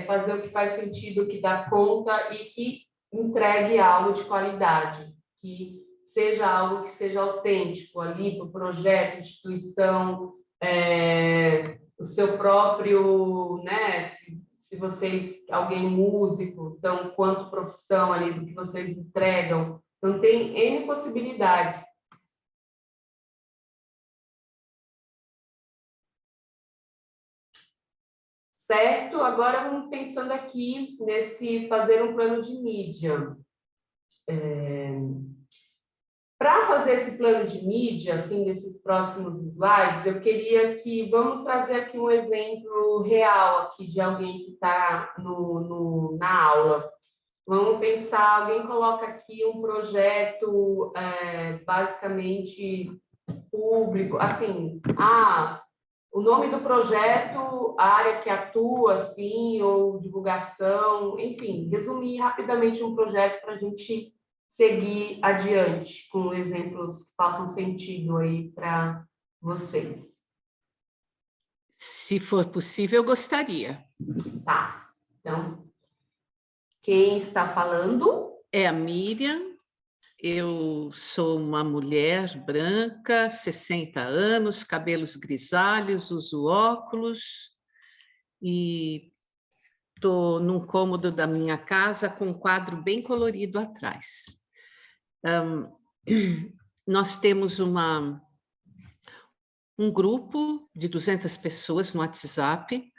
fazer o que faz sentido, que dá conta e que entregue algo de qualidade, que seja algo que seja autêntico ali para o projeto, instituição, o seu próprio, né? Se vocês, alguém músico, então, quanto profissão ali do que vocês entregam. Então, tem N possibilidades. Certo? Agora, vamos pensando aqui nesse fazer um plano de mídia. Para fazer esse plano de mídia, assim, nesses próximos slides, eu queria que vamos trazer aqui um exemplo real aqui de alguém que está na aula. Vamos pensar, alguém coloca aqui um projeto basicamente público, assim, o nome do projeto, a área que atua, assim, ou divulgação, enfim, resumir rapidamente um projeto para a gente seguir adiante com exemplos que façam sentido aí para vocês. Se for possível, eu gostaria. Tá, então, quem está falando? É a Miriam. Eu sou uma mulher branca, 60 anos, cabelos grisalhos, uso óculos e estou num cômodo da minha casa com um quadro bem colorido atrás. Nós temos um grupo de 200 pessoas no WhatsApp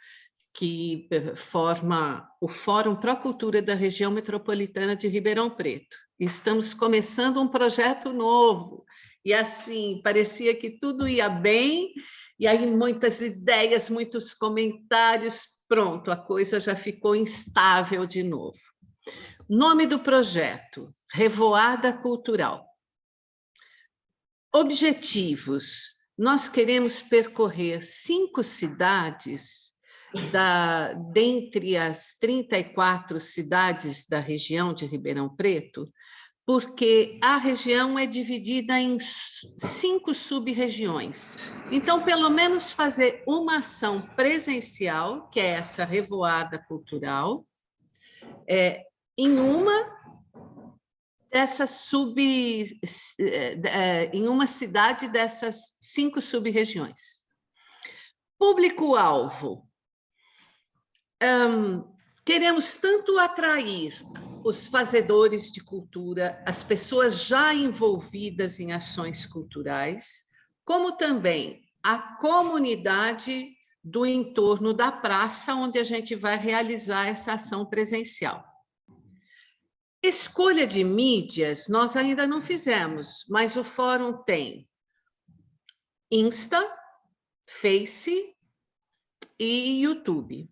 que forma o Fórum Procultura da Região Metropolitana de Ribeirão Preto. Estamos começando um projeto novo, e assim, parecia que tudo ia bem, e aí muitas ideias, muitos comentários, pronto, a coisa já ficou instável de novo. Nome do projeto: Revoada Cultural. Objetivos: nós queremos percorrer 5 cidades dentre as 34 cidades da região de Ribeirão Preto, porque a região é dividida em 5 sub-regiões. Então, pelo menos fazer uma ação presencial, que é essa revoada cultural, em uma em uma cidade dessas 5 sub-regiões. Público-alvo. Queremos tanto atrair os fazedores de cultura, as pessoas já envolvidas em ações culturais, como também a comunidade do entorno da praça, onde a gente vai realizar essa ação presencial. Escolha de mídias, nós ainda não fizemos, mas o fórum tem Insta, Face e YouTube.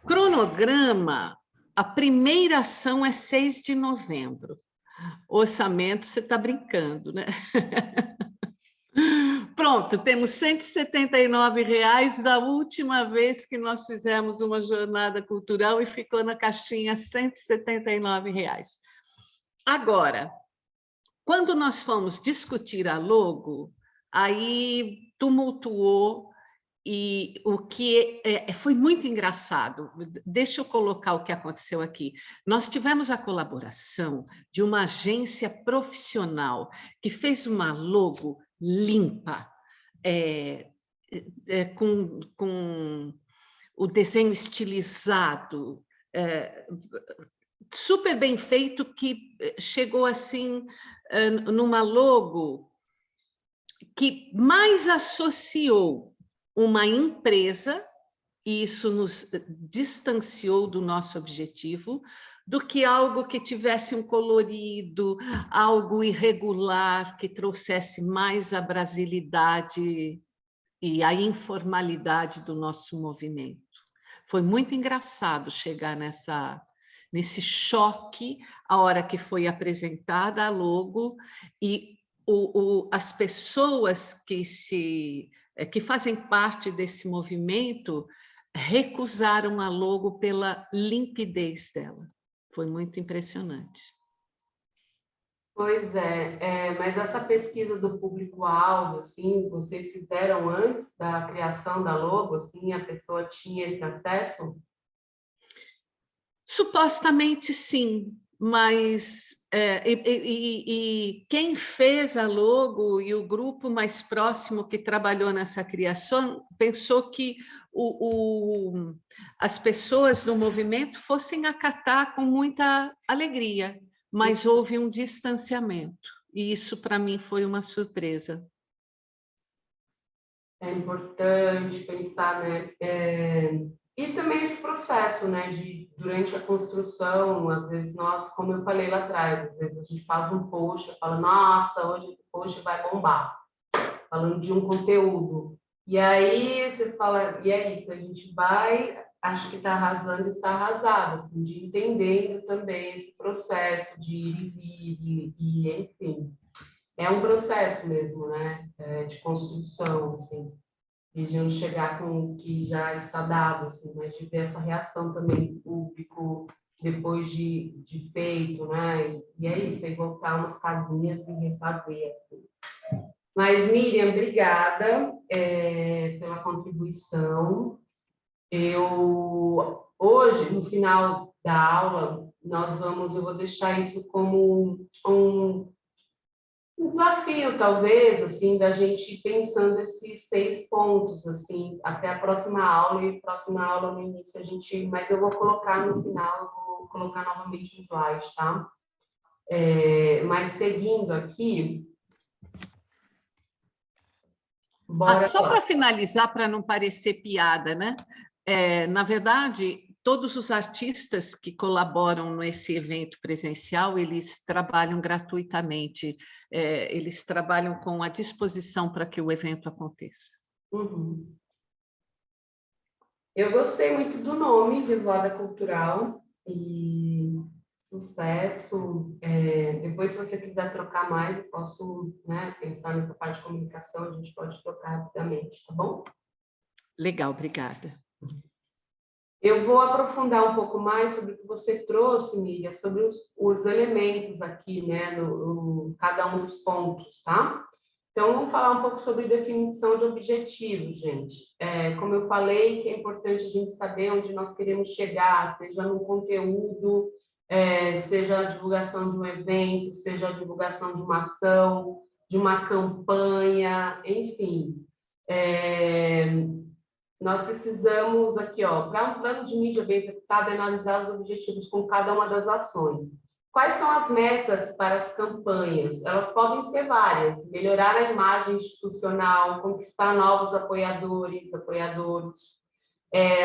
Cronograma, a primeira ação é 6 de novembro. Orçamento, você está brincando, né? Pronto, temos R$ 179 da última vez que nós fizemos uma jornada cultural e ficou na caixinha R$ 179. Agora, quando nós fomos discutir a logo, aí tumultuou e o que foi muito engraçado. Deixa eu colocar o que aconteceu aqui. Nós tivemos a colaboração de uma agência profissional que fez uma logo limpa, com o desenho estilizado, super bem feito, que chegou assim numa logo que mais associou uma empresa, e isso nos distanciou do nosso objetivo, do que algo que tivesse um colorido, algo irregular, que trouxesse mais a brasilidade e a informalidade do nosso movimento. Foi muito engraçado chegar nesse choque, a hora que foi apresentada a logo, e as pessoas que fazem parte desse movimento recusaram a logo pela limpidez dela. Foi muito impressionante. Pois mas essa pesquisa do público-alvo, assim, vocês fizeram antes da criação da logo, assim, a pessoa tinha esse acesso? Supostamente sim, mas quem fez a logo e o grupo mais próximo que trabalhou nessa criação pensou que as pessoas do movimento fossem acatar com muita alegria, mas houve um distanciamento, e isso para mim foi uma surpresa. É importante pensar, né? E também esse processo, né, durante a construção, às vezes nós, como eu falei lá atrás, às vezes a gente faz um post e fala, nossa, hoje esse post vai bombar, falando de um conteúdo. E aí você fala, e é isso, a gente vai, acho que está arrasando e está arrasado, assim, de entendendo também esse processo de ir e vir, e enfim, é um processo mesmo, né, de construção, assim, e de não chegar com o que já está dado, assim, mas de ver essa reação também do público depois de feito, né, e é isso, é voltar umas casinhas e refazer, assim. Mas, Miriam, obrigada pela contribuição. Hoje, no final da aula, eu vou deixar isso como um desafio, talvez, assim, da gente ir pensando esses 6 pontos, assim, até a próxima aula, e próxima aula no início mas eu vou colocar no final, eu vou colocar novamente o slide, tá? Mas seguindo aqui, Só para finalizar, para não parecer piada, né? Na verdade, todos os artistas que colaboram nesse evento presencial, eles trabalham gratuitamente, eles trabalham com a disposição para que o evento aconteça. Uhum. Eu gostei muito do nome, Revoada Cultural. e sucesso. Depois, se você quiser trocar mais, eu posso, né, pensar nessa parte de comunicação, a gente pode trocar rapidamente, tá bom? Legal, obrigada. Eu vou aprofundar um pouco mais sobre o que você trouxe, Miriam, sobre os elementos aqui, né, cada um dos pontos, tá? Então, vamos falar um pouco sobre definição de objetivos, gente. Como eu falei, que é importante a gente saber onde nós queremos chegar, seja no conteúdo, seja a divulgação de um evento, seja a divulgação de uma ação, de uma campanha, enfim. Nós precisamos aqui, ó, para um plano de mídia bem executado, analisar os objetivos com cada uma das ações. Quais são as metas para as campanhas? Elas podem ser várias: melhorar a imagem institucional, conquistar novos apoiadores,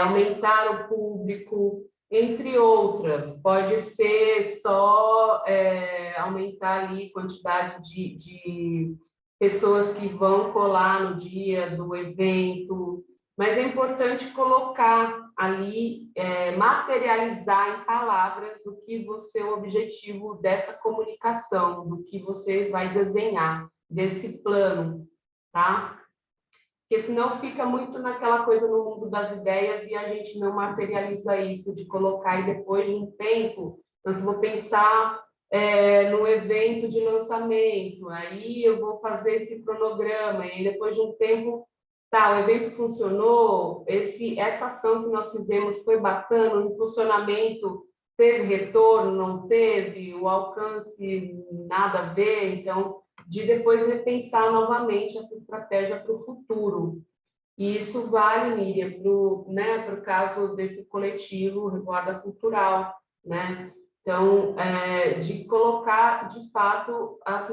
aumentar o público, entre outras. Pode ser só aumentar ali a quantidade de pessoas que vão colar no dia do evento, mas é importante colocar ali, materializar em palavras o que você, o objetivo dessa comunicação, do que você vai desenhar, desse plano, tá? Porque senão fica muito naquela coisa no mundo das ideias e a gente não materializa isso, de colocar, e depois de um tempo, nós vamos pensar no evento de lançamento, aí eu vou fazer esse cronograma, e depois de um tempo, tá, o evento funcionou, essa ação que nós fizemos foi bacana, o impulsionamento teve retorno, não teve, o alcance nada a ver, então, de depois repensar novamente essa estratégia para o futuro. E isso vale, Miriam, para o caso desse coletivo Revoada Cultural, né? Então, de colocar, de fato, as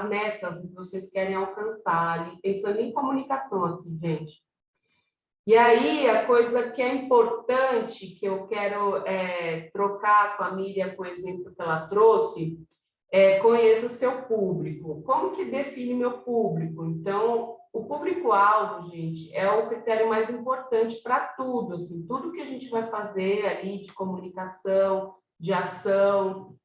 metas que vocês querem alcançar, ali, pensando em comunicação aqui, gente. E aí, a coisa que é importante, que eu quero trocar com a Miriam, com o exemplo que ela trouxe, conheça o seu público. Como que define meu público? Então, o público-alvo, gente, é o critério mais importante para tudo, assim, tudo que a gente vai fazer ali de comunicação, de ação,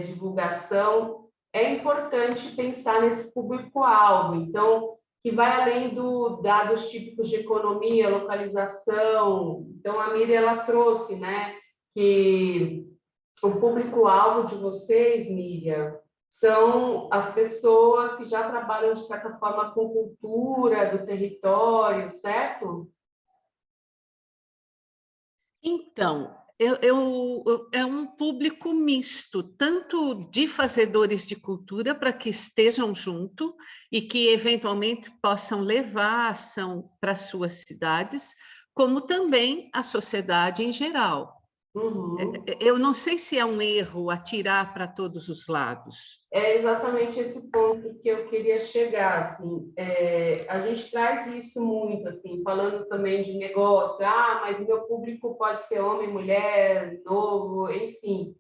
divulgação, é importante pensar nesse público-alvo. Então, que vai além dos dados típicos de economia, localização. Então, a Miriam, ela trouxe, né, que o público-alvo de vocês, Miriam, são as pessoas que já trabalham, de certa forma, com cultura do território, certo? Então, é um público misto, tanto de fazedores de cultura para que estejam junto e que eventualmente possam levar a ação para suas cidades, como também a sociedade em geral. Uhum. Eu não sei se é um erro atirar para todos os lados. É exatamente esse ponto que eu queria chegar, assim, a gente traz isso muito, assim, falando também de negócio, mas o meu público pode ser homem, mulher, novo, enfim.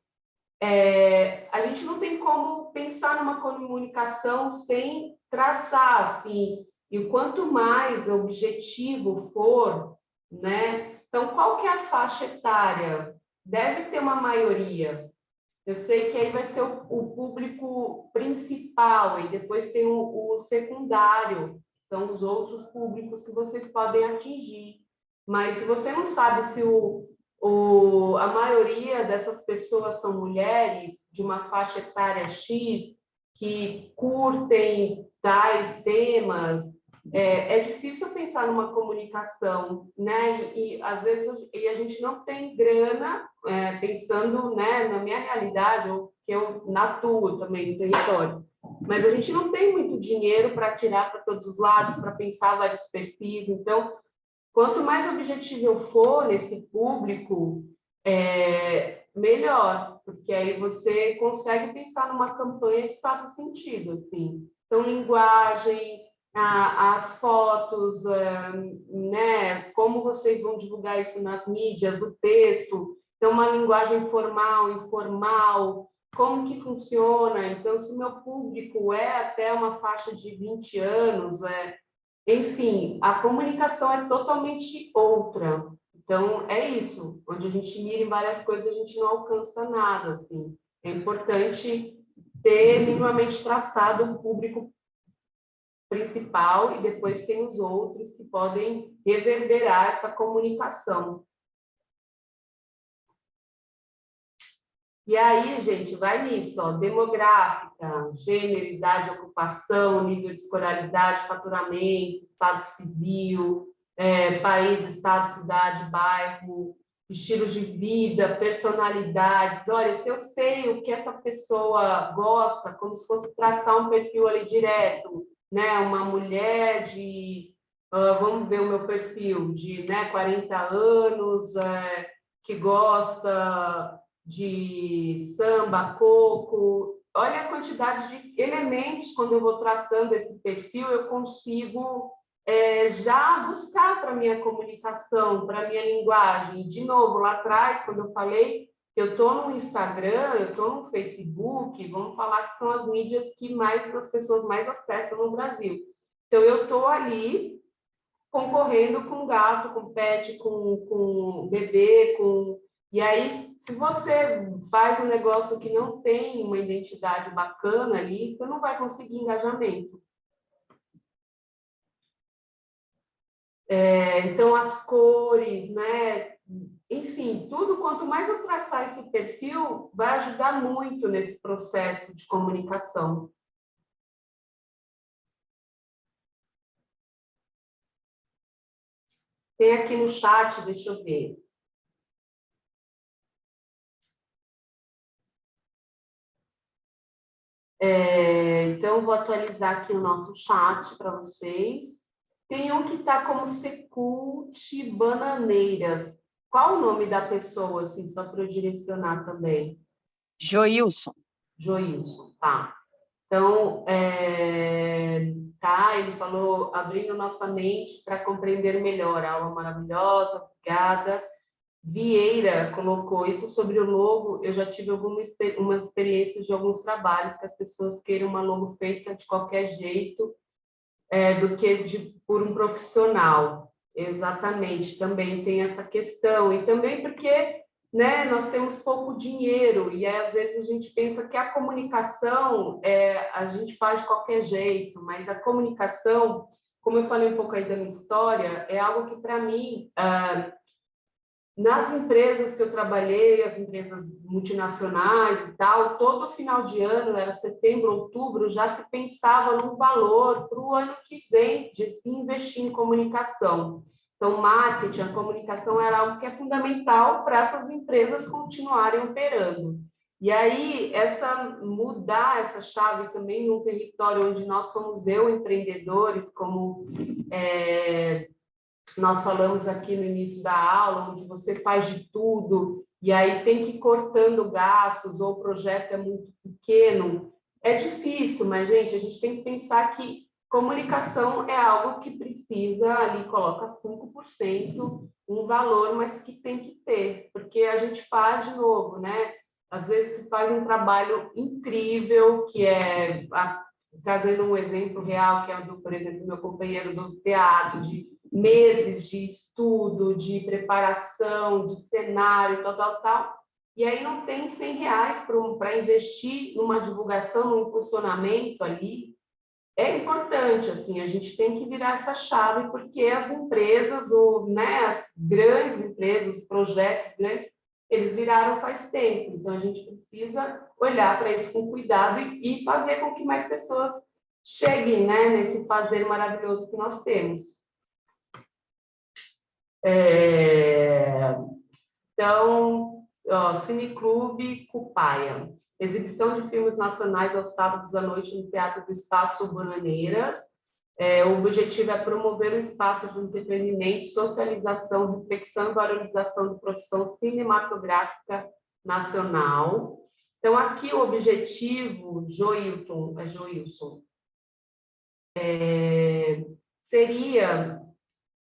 A gente não tem como pensar numa comunicação sem traçar, assim, e o quanto mais objetivo for, né? Então, qual que é a faixa etária? Deve ter uma maioria. Eu sei que aí vai ser o público principal, e depois tem o secundário, são os outros públicos que vocês podem atingir. Mas se você não sabe se a maioria dessas pessoas são mulheres de uma faixa etária X, que curtem tais temas, é difícil pensar numa comunicação, né? E às vezes a gente não tem grana, pensando, né, na minha realidade, ou que eu atuo também no território, mas a gente não tem muito dinheiro para tirar para todos os lados, para pensar vários perfis. Então, quanto mais objetivo eu for nesse público, melhor, porque aí você consegue pensar numa campanha que faça sentido, assim. Então, linguagem, as fotos, né? Como vocês vão divulgar isso nas mídias, o texto. Então, uma linguagem formal, informal, como que funciona? Então, se o meu público é até uma faixa de 20 anos, enfim, a comunicação é totalmente outra. Então, é isso. Onde a gente mira em várias coisas, a gente não alcança nada, assim. É importante ter minimamente traçado um público principal e depois tem os outros que podem reverberar essa comunicação. E aí, gente, vai nisso, ó, demográfica, gênero, idade, ocupação, nível de escolaridade, faturamento, estado civil, país, estado, cidade, bairro, estilos de vida, personalidades. Olha, se eu sei o que essa pessoa gosta, como se fosse traçar um perfil ali direto, né? Uma mulher de, vamos ver o meu perfil, de, né, 40 anos, que gosta de samba, coco. Olha a quantidade de elementos, quando eu vou traçando esse perfil, eu consigo já buscar para a minha comunicação, para a minha linguagem. De novo, lá atrás, quando eu falei que eu estou no Instagram, eu estou no Facebook, vamos falar que são as mídias que as pessoas mais acessam no Brasil. Então, eu estou ali concorrendo com gato, com pet, com bebê, com... E aí, se você faz um negócio que não tem uma identidade bacana ali, você não vai conseguir engajamento. Então, as cores, né? Enfim, tudo, quanto mais eu traçar esse perfil, vai ajudar muito nesse processo de comunicação. Tem aqui no chat, deixa eu ver. Então, vou atualizar aqui o nosso chat para vocês. Tem um que está como Secult Bananeiras. Qual o nome da pessoa, assim, só para eu direcionar também? Joilson. Joilson, tá. Então, tá, ele falou, abrindo nossa mente para compreender melhor. A aula maravilhosa, obrigada. Vieira colocou isso sobre o logo. Eu já tive umas experiências de alguns trabalhos que as pessoas queiram uma logo feita de qualquer jeito, do que por um profissional. Exatamente, também tem essa questão. E também porque, né, nós temos pouco dinheiro e aí, às vezes a gente pensa que a comunicação a gente faz de qualquer jeito, mas a comunicação, como eu falei um pouco aí da minha história, é algo que, para mim, nas empresas que eu trabalhei, as empresas multinacionais e tal, todo final de ano, era setembro, outubro, já se pensava num valor para o ano que vem de se investir em comunicação. Então, marketing, a comunicação era algo que é fundamental para essas empresas continuarem operando. E aí, mudar essa chave também num território onde nós somos empreendedores, como nós falamos aqui no início da aula, onde você faz de tudo e aí tem que ir cortando gastos ou o projeto é muito pequeno, é difícil, mas, gente, a gente tem que pensar que comunicação é algo que precisa, ali coloca 5%, um valor, mas que tem que ter, porque a gente faz de novo, né? Às vezes se faz um trabalho incrível, que trazendo um exemplo real, que é do, por exemplo, meu companheiro do teatro, de meses de estudo, de preparação, de cenário, tal. E aí não tem 100 reais para investir numa divulgação, num impulsionamento ali. É importante, assim, a gente tem que virar essa chave, porque as empresas, as grandes empresas, os projetos grandes, eles viraram faz tempo. Então, a gente precisa olhar para isso com cuidado e fazer com que mais pessoas cheguem, né, nesse fazer maravilhoso que nós temos. Então, Cineclube Cupaia. Exibição de filmes nacionais aos sábados à noite no Teatro do Espaço Bananeiras. O objetivo é promover um espaço de entretenimento, socialização, reflexão e valorização da produção cinematográfica nacional. Então, aqui o objetivo, Joilson, seria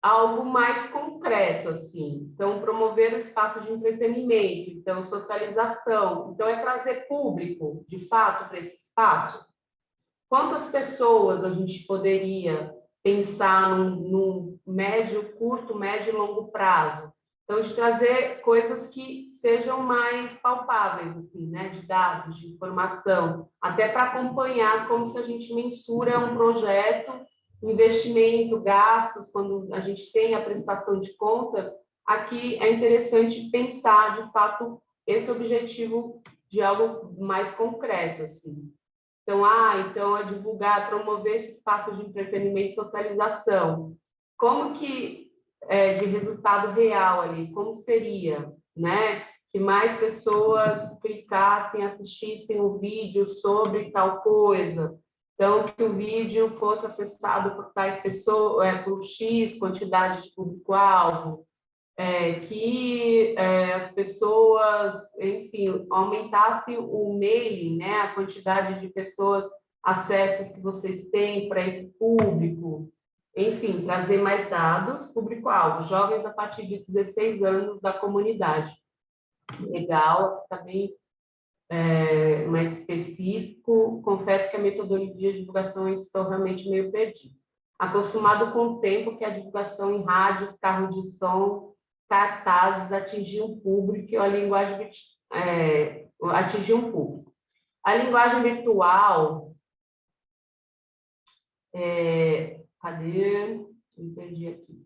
algo mais concreto, assim. Então, promover um espaço de entretenimento, então, socialização. Então, é trazer público, de fato, para esse espaço. Quantas pessoas a gente poderia pensar num médio, curto, médio e longo prazo? Então, de trazer coisas que sejam mais palpáveis, assim, né? De dados, de informação, até para acompanhar como se a gente mensura um projeto, investimento, gastos, quando a gente tem a prestação de contas, aqui é interessante pensar, de fato, esse objetivo de algo mais concreto, assim. Então, então é divulgar, promover esse espaço de entretenimento e socialização. Como que, de resultado real ali, como seria, né? Que mais pessoas clicassem, assistissem o vídeo sobre tal coisa. Então, que o vídeo fosse acessado por tais pessoas, por X quantidade de público-alvo, que as pessoas, enfim, aumentasse o mailing, né, a quantidade de pessoas, acessos que vocês têm para esse público, enfim, trazer mais dados, público-alvo, jovens a partir de 16 anos da comunidade. Legal, está bem mais específico. Confesso que a metodologia de divulgação eu estou realmente meio perdido. Acostumado com o tempo que a divulgação em rádios, carro de som, cartazes atingir um público, a linguagem atingir um público. A linguagem virtual, cadê? Me perdi aqui.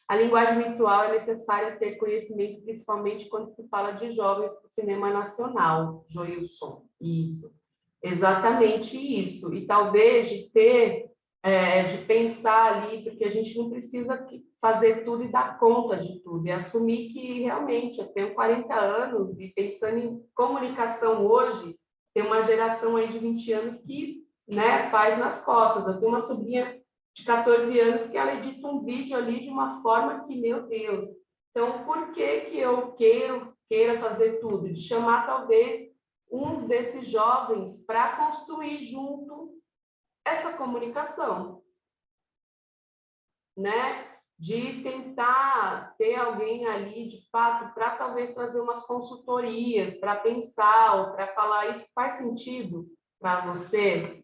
A linguagem virtual é necessária ter conhecimento, principalmente quando se fala de jovens do cinema nacional, Joilson. Isso, exatamente isso. E talvez de ter, de pensar ali, porque a gente não precisa fazer tudo e dar conta de tudo, e assumir que realmente eu tenho 40 anos e pensando em comunicação hoje, tem uma geração aí de 20 anos que, né, faz nas costas. Eu tenho uma sobrinha de 14 anos que ela edita um vídeo ali de uma forma que, meu Deus, então por que que eu queira fazer tudo? De chamar talvez uns desses jovens para construir junto essa comunicação, né? De tentar ter alguém ali, de fato, para talvez trazer umas consultorias, para pensar ou para falar, isso faz sentido para você?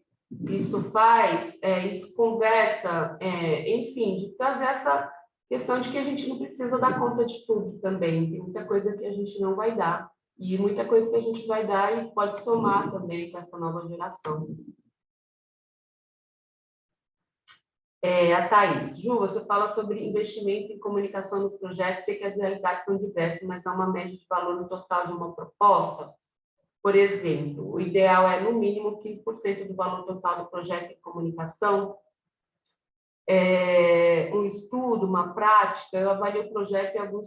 Isso faz, isso conversa, enfim, de trazer essa questão de que a gente não precisa dar conta de tudo também. Tem muita coisa que a gente não vai dar, e muita coisa que a gente vai dar e pode somar também com essa nova geração. A Thaís. Ju, você fala sobre investimento em comunicação nos projetos, sei que as realidades são diversas, mas há uma média de valor no total de uma proposta. Por exemplo, o ideal é, no mínimo, 15% do valor total do projeto em comunicação. Um estudo, uma prática, eu avalio o projeto e alguns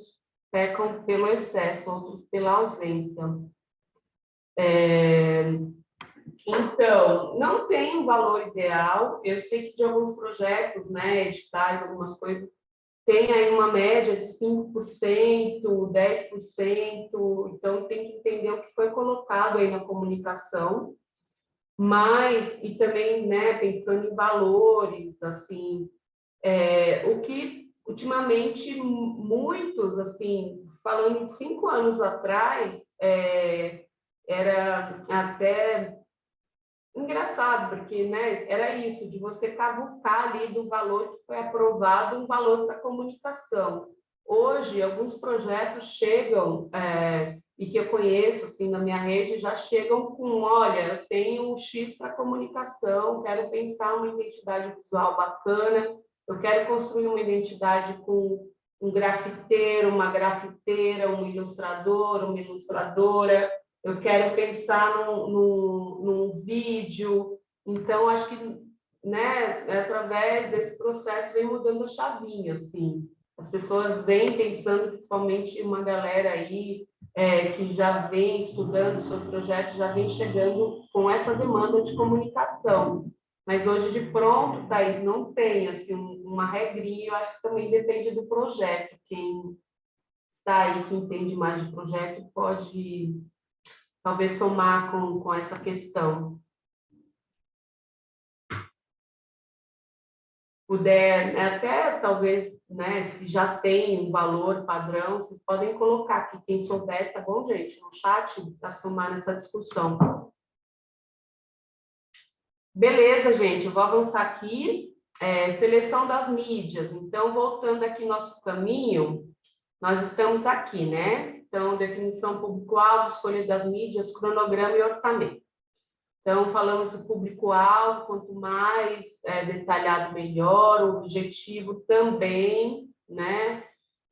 pecam pelo excesso, outros pela ausência. Então, não tem um valor ideal. Eu sei que de alguns projetos, né, editais, algumas coisas, tem aí uma média de 5%, 10%, então tem que entender o que foi colocado aí na comunicação, mas, e também, né, pensando em valores, assim, o que ultimamente muitos, assim, falando de 5 anos atrás, era até engraçado, porque, né, era isso, de você cavucar ali do valor que foi aprovado, um valor para comunicação. Hoje, alguns projetos chegam, e que eu conheço, assim, na minha rede, já chegam com, olha, eu tenho um X para comunicação, quero pensar uma identidade visual bacana, eu quero construir uma identidade com um grafiteiro, uma grafiteira, um ilustrador, uma ilustradora, eu quero pensar num vídeo. Então, acho que, né, através desse processo vem mudando a chavinha, assim. As pessoas vêm pensando, principalmente uma galera aí que já vem estudando sobre projetos, já vem chegando com essa demanda de comunicação. Mas hoje, de pronto, Thaís, não tem assim, uma regrinha, eu acho que também depende do projeto. Quem está aí, que entende mais de projeto, pode talvez somar com essa questão. Puder, até talvez, né, se já tem um valor padrão, vocês podem colocar aqui, quem souber, tá bom, gente, no chat, para somar nessa discussão. Beleza, gente, eu vou avançar aqui. Seleção das mídias. Então, voltando aqui nosso caminho, nós estamos aqui, né? Então, definição público-alvo, escolha das mídias, cronograma e orçamento. Então, falamos do público-alvo, quanto mais detalhado, melhor, o objetivo também, né?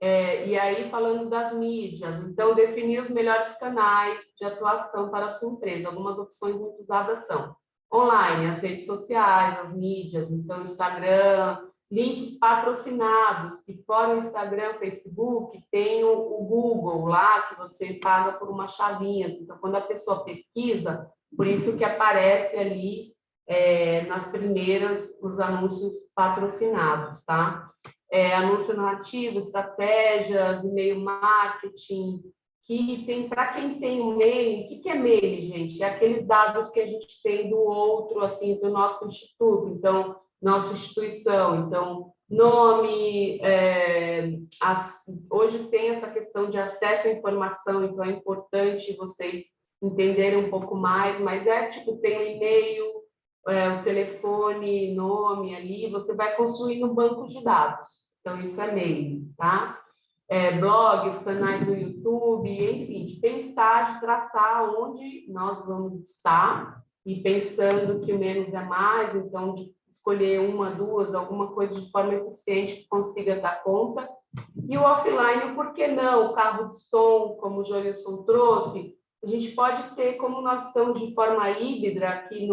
E aí, falando das mídias, então, definir os melhores canais de atuação para a sua empresa. Algumas opções muito usadas são online, as redes sociais, as mídias, então, Instagram, links patrocinados, que fora o Instagram, Facebook, tem o Google lá, que você paga por uma chavinha. Então, quando a pessoa pesquisa, por isso que aparece ali nas primeiras os anúncios patrocinados, tá? Anúncio narrativo, estratégias, e-mail marketing, que tem, para quem tem um mail, o que é mail, gente? É aqueles dados que a gente tem do outro, assim, do nosso instituto, então, nossa instituição, então, nome, hoje tem essa questão de acesso à informação, então é importante vocês entenderem um pouco mais, mas tipo, tem o e-mail, o telefone, nome ali, você vai construir um banco de dados. Então, isso é mail, tá? Blogs, canais do YouTube, enfim, de pensar, de traçar onde nós vamos estar e pensando que o menos é mais, então, de escolher uma, duas, alguma coisa de forma eficiente que consiga dar conta. E o offline, por que não? O carro de som, como o Joilson trouxe, a gente pode ter, como nós estamos de forma híbrida aqui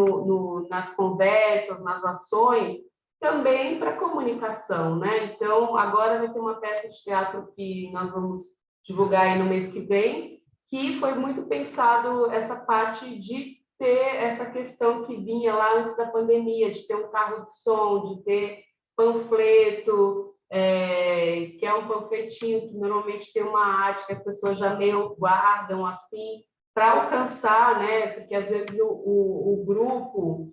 nas conversas, nas ações, também para comunicação, né? Então, agora vai ter uma peça de teatro que nós vamos divulgar aí no mês que vem, que foi muito pensado essa parte de ter essa questão que vinha lá antes da pandemia, de ter um carro de som, de ter panfleto, que é um panfletinho que normalmente tem uma arte que as pessoas já meio guardam assim, para alcançar, né? Porque às vezes o grupo,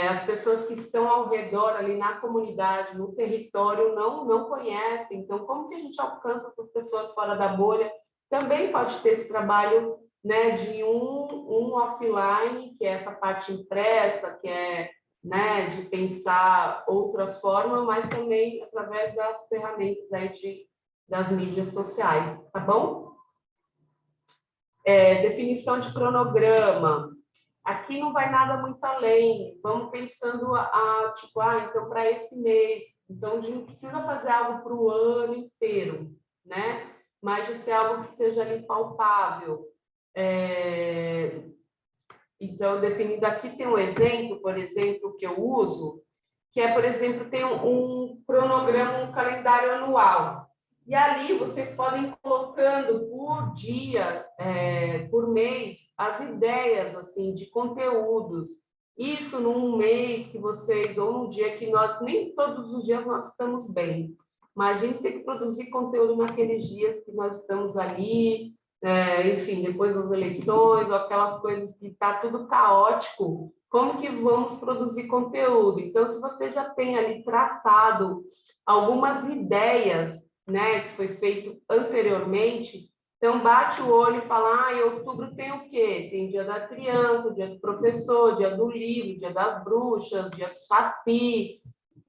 as pessoas que estão ao redor ali na comunidade, no território, não conhecem. Então, como que a gente alcança essas pessoas fora da bolha? Também pode ter esse trabalho, né, de um offline, que é essa parte impressa, que é, né, de pensar outras formas, mas também através das ferramentas aí das mídias sociais, tá bom? Definição de cronograma. Aqui não vai nada muito além. Vamos pensando tipo, então para esse mês, então a gente não precisa fazer algo para o ano inteiro, né? Mas de ser algo que seja ali palpável. Então, definido aqui tem um exemplo, por exemplo, que eu uso, que é, por exemplo, tem um cronograma, um calendário anual. E ali vocês podem ir colocando por dia, por mês, as ideias assim de conteúdos. Isso num mês que vocês, ou num dia que nós, nem todos os dias nós estamos bem, mas a gente tem que produzir conteúdo naqueles dias que nós estamos ali, enfim, depois das eleições, ou aquelas coisas que está tudo caótico, como que vamos produzir conteúdo? Então, se você já tem ali traçado algumas ideias, né, que foi feito anteriormente, então bate o olho e fala, em outubro tem o quê? Tem dia da criança, dia do professor, dia do livro, dia das bruxas, dia do saci,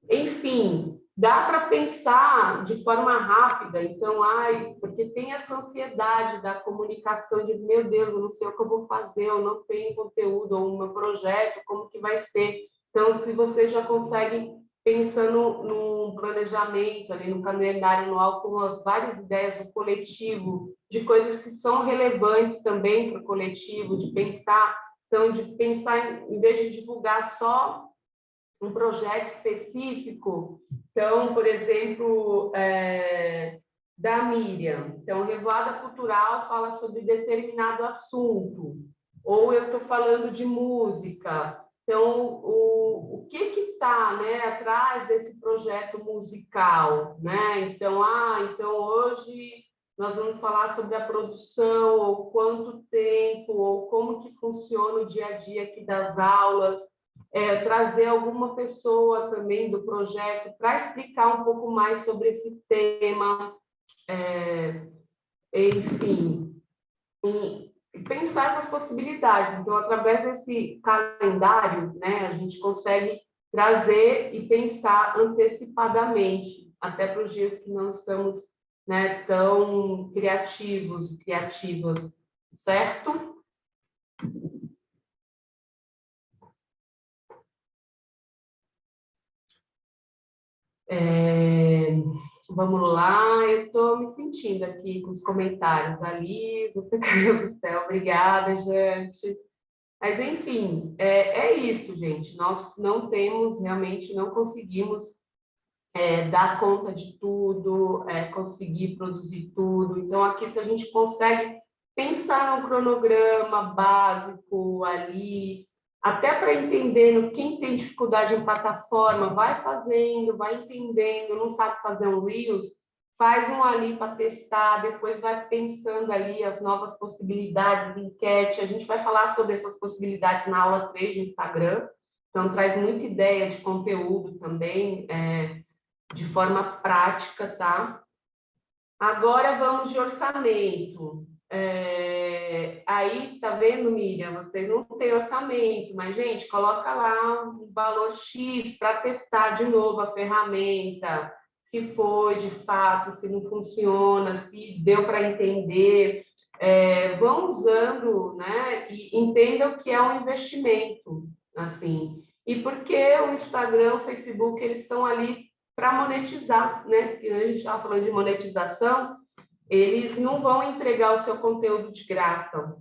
enfim, dá para pensar de forma rápida. Então, porque tem essa ansiedade da comunicação de, meu Deus, eu não sei o que eu vou fazer, eu não tenho conteúdo, ou um meu projeto, como que vai ser? Então, se você já consegue, pensando num planejamento, ali no calendário anual, com as várias ideias, o coletivo, de coisas que são relevantes também para o coletivo, de pensar, então, de pensar, em vez de divulgar só um projeto específico. Então, por exemplo, da Miriam. Então, Revoada Cultural fala sobre determinado assunto. Ou eu estou falando de música. Então, o que está, né, atrás desse projeto musical? Né? Então, então hoje nós vamos falar sobre a produção, ou quanto tempo, ou como que funciona o dia a dia aqui das aulas. Trazer alguma pessoa também do projeto para explicar um pouco mais sobre esse tema, enfim, e pensar essas possibilidades. Então, através desse calendário, né, a gente consegue trazer e pensar antecipadamente, até para os dias que não estamos né, tão criativos, criativas, certo? Vamos lá, eu estou me sentindo aqui com os comentários ali, você caiu do céu, obrigada, gente. Mas, enfim, é isso, gente. Nós não temos, realmente, não conseguimos dar conta de tudo, conseguir produzir tudo. Então, aqui, se a gente consegue pensar num cronograma básico ali, até para entender quem tem dificuldade em plataforma, vai fazendo, vai entendendo, não sabe fazer um Reels, faz um ali para testar, depois vai pensando ali as novas possibilidades, enquete. A gente vai falar sobre essas possibilidades na aula 3 do Instagram, então traz muita ideia de conteúdo também, de forma prática, tá? Agora vamos de orçamento. Aí, tá vendo, Miriam? Vocês não têm orçamento, mas, gente, coloca lá um valor X para testar de novo a ferramenta, se foi de fato, se não funciona, se deu para entender. Vão usando, né? E entendam que é um investimento, assim. E porque o Instagram, o Facebook, eles estão ali para monetizar, né? Porque a gente estava falando de monetização, eles não vão entregar o seu conteúdo de graça.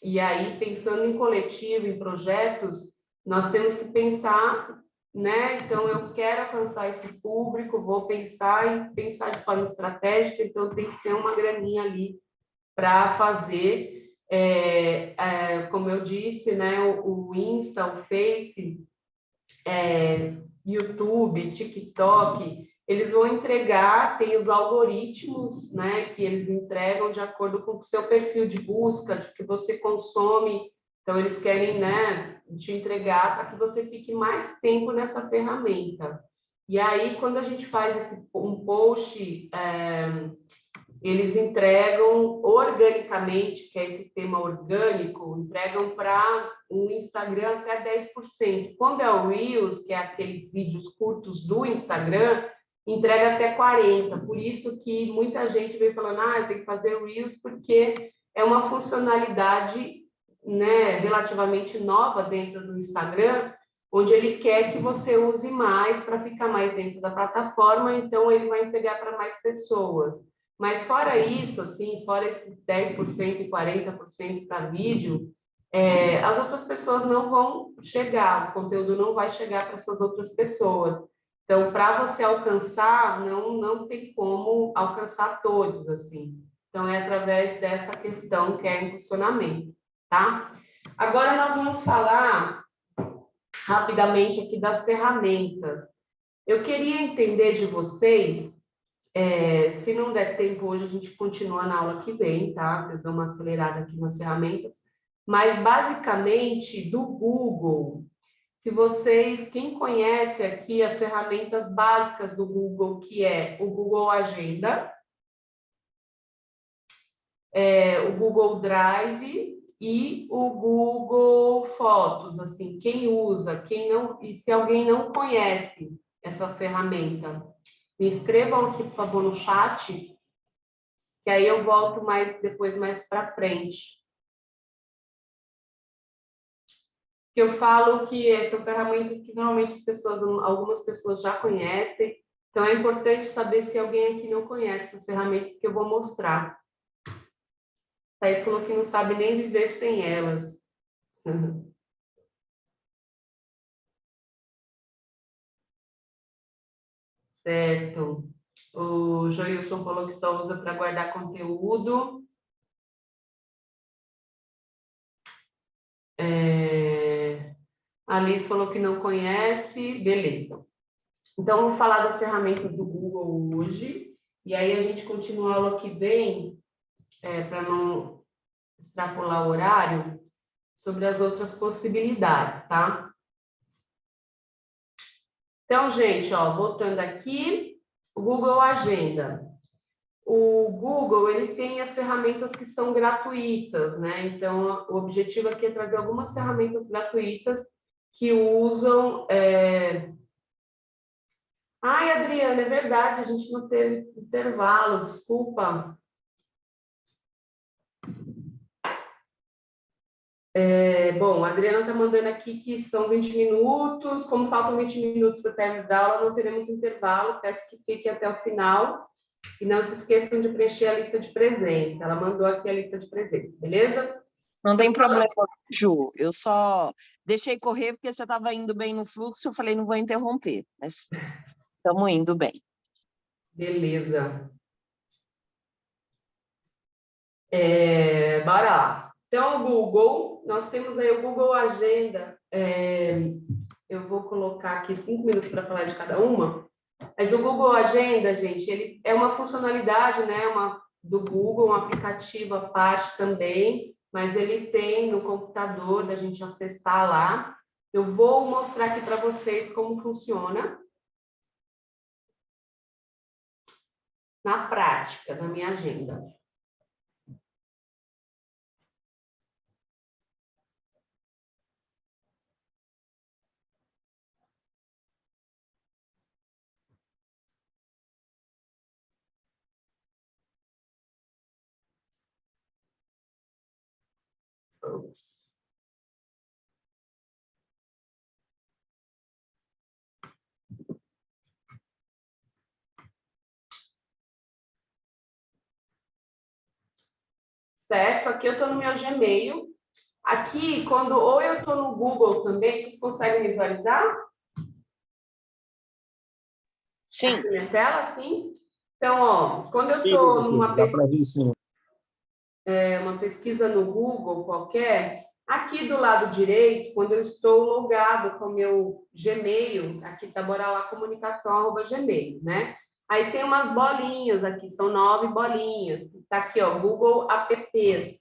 E aí, pensando em coletivo, em projetos, nós temos que pensar, né? Então, eu quero alcançar esse público, vou pensar de forma estratégica, então tem que ter uma graninha ali para fazer, como eu disse, né? O Insta, o Face, YouTube, TikTok, eles vão entregar, tem os algoritmos, né, que eles entregam de acordo com o seu perfil de busca, de que você consome. Então, eles querem, né, te entregar para que você fique mais tempo nessa ferramenta. E aí, quando a gente faz um post, eles entregam organicamente, que é esse tema orgânico, entregam para o Instagram até 10%. Quando é o Reels, que é aqueles vídeos curtos do Instagram, entrega até 40%. Por isso que muita gente vem falando, eu tenho que fazer o Reels, porque é uma funcionalidade, né, relativamente nova dentro do Instagram, onde ele quer que você use mais para ficar mais dentro da plataforma, então ele vai entregar para mais pessoas. Mas fora isso, assim, fora esses 10% e 40% para vídeo, as outras pessoas não vão chegar, o conteúdo não vai chegar para essas outras pessoas. Então, para você alcançar, não tem como alcançar todos, assim. Então, é através dessa questão que é impulsionamento, tá? Agora, nós vamos falar rapidamente aqui das ferramentas. Eu queria entender de vocês, se não der tempo hoje, a gente continua na aula que vem, tá? Eu dou uma acelerada aqui nas ferramentas. Mas, basicamente, do Google, quem conhece aqui as ferramentas básicas do Google, que é o Google Agenda, o Google Drive e o Google Fotos, assim, quem usa, quem não, e se alguém não conhece essa ferramenta, me escrevam aqui, por favor, no chat, que aí eu volto depois mais para frente. Que eu falo que são ferramentas que normalmente algumas pessoas já conhecem, então é importante saber se alguém aqui não conhece as ferramentas que eu vou mostrar. Thaís falou que não sabe nem viver sem elas. Certo. O Joilson falou que só usa para guardar conteúdo. A Alice falou que não conhece. Beleza. Então, vamos falar das ferramentas do Google hoje. E aí a gente continua a aula que vem, para não extrapolar o horário, sobre as outras possibilidades, tá? Então, gente, ó, voltando aqui, o Google Agenda. O Google, ele tem as ferramentas que são gratuitas, né? Então, o objetivo aqui é trazer algumas ferramentas gratuitas que usam Ai, Adriana, é verdade, a gente não teve intervalo, desculpa. Bom, a Adriana está mandando aqui que são 20 minutos, como faltam 20 minutos para o término da aula, não teremos intervalo, peço que fiquem até o final e não se esqueçam de preencher a lista de presença. Ela mandou aqui a lista de presença, beleza? Não tem problema, Ju. Eu só deixei correr porque você estava indo bem no fluxo, eu falei, não vou interromper, mas estamos indo bem. Beleza. Bora lá. Então, o Google, nós temos aí o Google Agenda. Eu vou colocar aqui 5 minutos para falar de cada uma. Mas o Google Agenda, gente, ele é uma funcionalidade, né, do Google, um aplicativo à parte também, mas ele tem no computador da gente acessar lá. Eu vou mostrar aqui para vocês como funciona na prática, na minha agenda. Oops. Certo? Aqui eu estou no meu Gmail. Aqui, ou eu estou no Google também, vocês conseguem visualizar? Sim. Aqui na minha tela, sim? Então, ó, quando eu estou numa uma pesquisa no Google qualquer, aqui do lado direito, quando eu estou logado com o meu Gmail, aqui está bora lá comunicação@gmail, né? Aí tem umas bolinhas aqui, são 9 bolinhas. Está aqui, ó, Google Apps.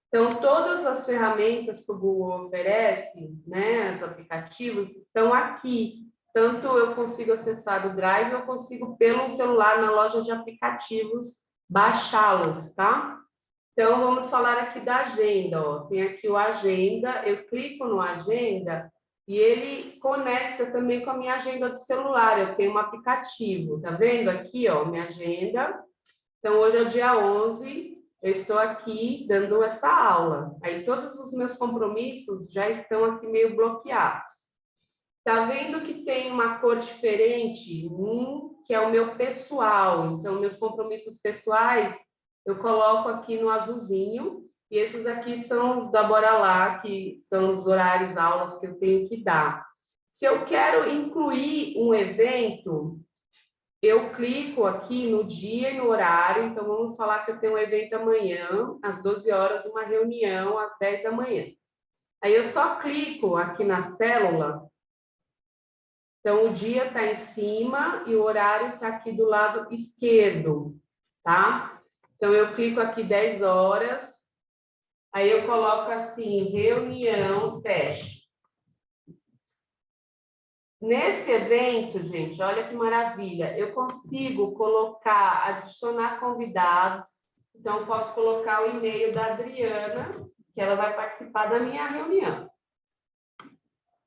Então, todas as ferramentas que o Google oferece, né, os aplicativos, estão aqui. Tanto eu consigo acessar o Drive, eu consigo, pelo celular, na loja de aplicativos, baixá-los, tá? Então, vamos falar aqui da agenda, ó. Tem aqui o Agenda, eu clico no Agenda e ele conecta também com a minha agenda do celular. Eu tenho um aplicativo, tá vendo aqui, ó, minha agenda. Então, hoje é o dia 11, eu estou aqui dando essa aula. Aí, todos os meus compromissos já estão aqui meio bloqueados. Tá vendo que tem uma cor diferente? Que é o meu pessoal. Então, meus compromissos pessoais, eu coloco aqui no azulzinho. E esses aqui são os da Bora Lá, que são os horários, aulas que eu tenho que dar. Se eu quero incluir um evento, eu clico aqui no dia e no horário. Então, vamos falar que eu tenho um evento amanhã, às 12 horas, uma reunião às 10 da manhã. Aí, eu só clico aqui na célula. Então, o dia está em cima e o horário está aqui do lado esquerdo, tá? Então, eu clico aqui 10 horas, aí eu coloco assim, reunião, teste. Nesse evento, gente, olha que maravilha, eu consigo colocar, adicionar convidados, então eu posso colocar o e-mail da Adriana, que ela vai participar da minha reunião.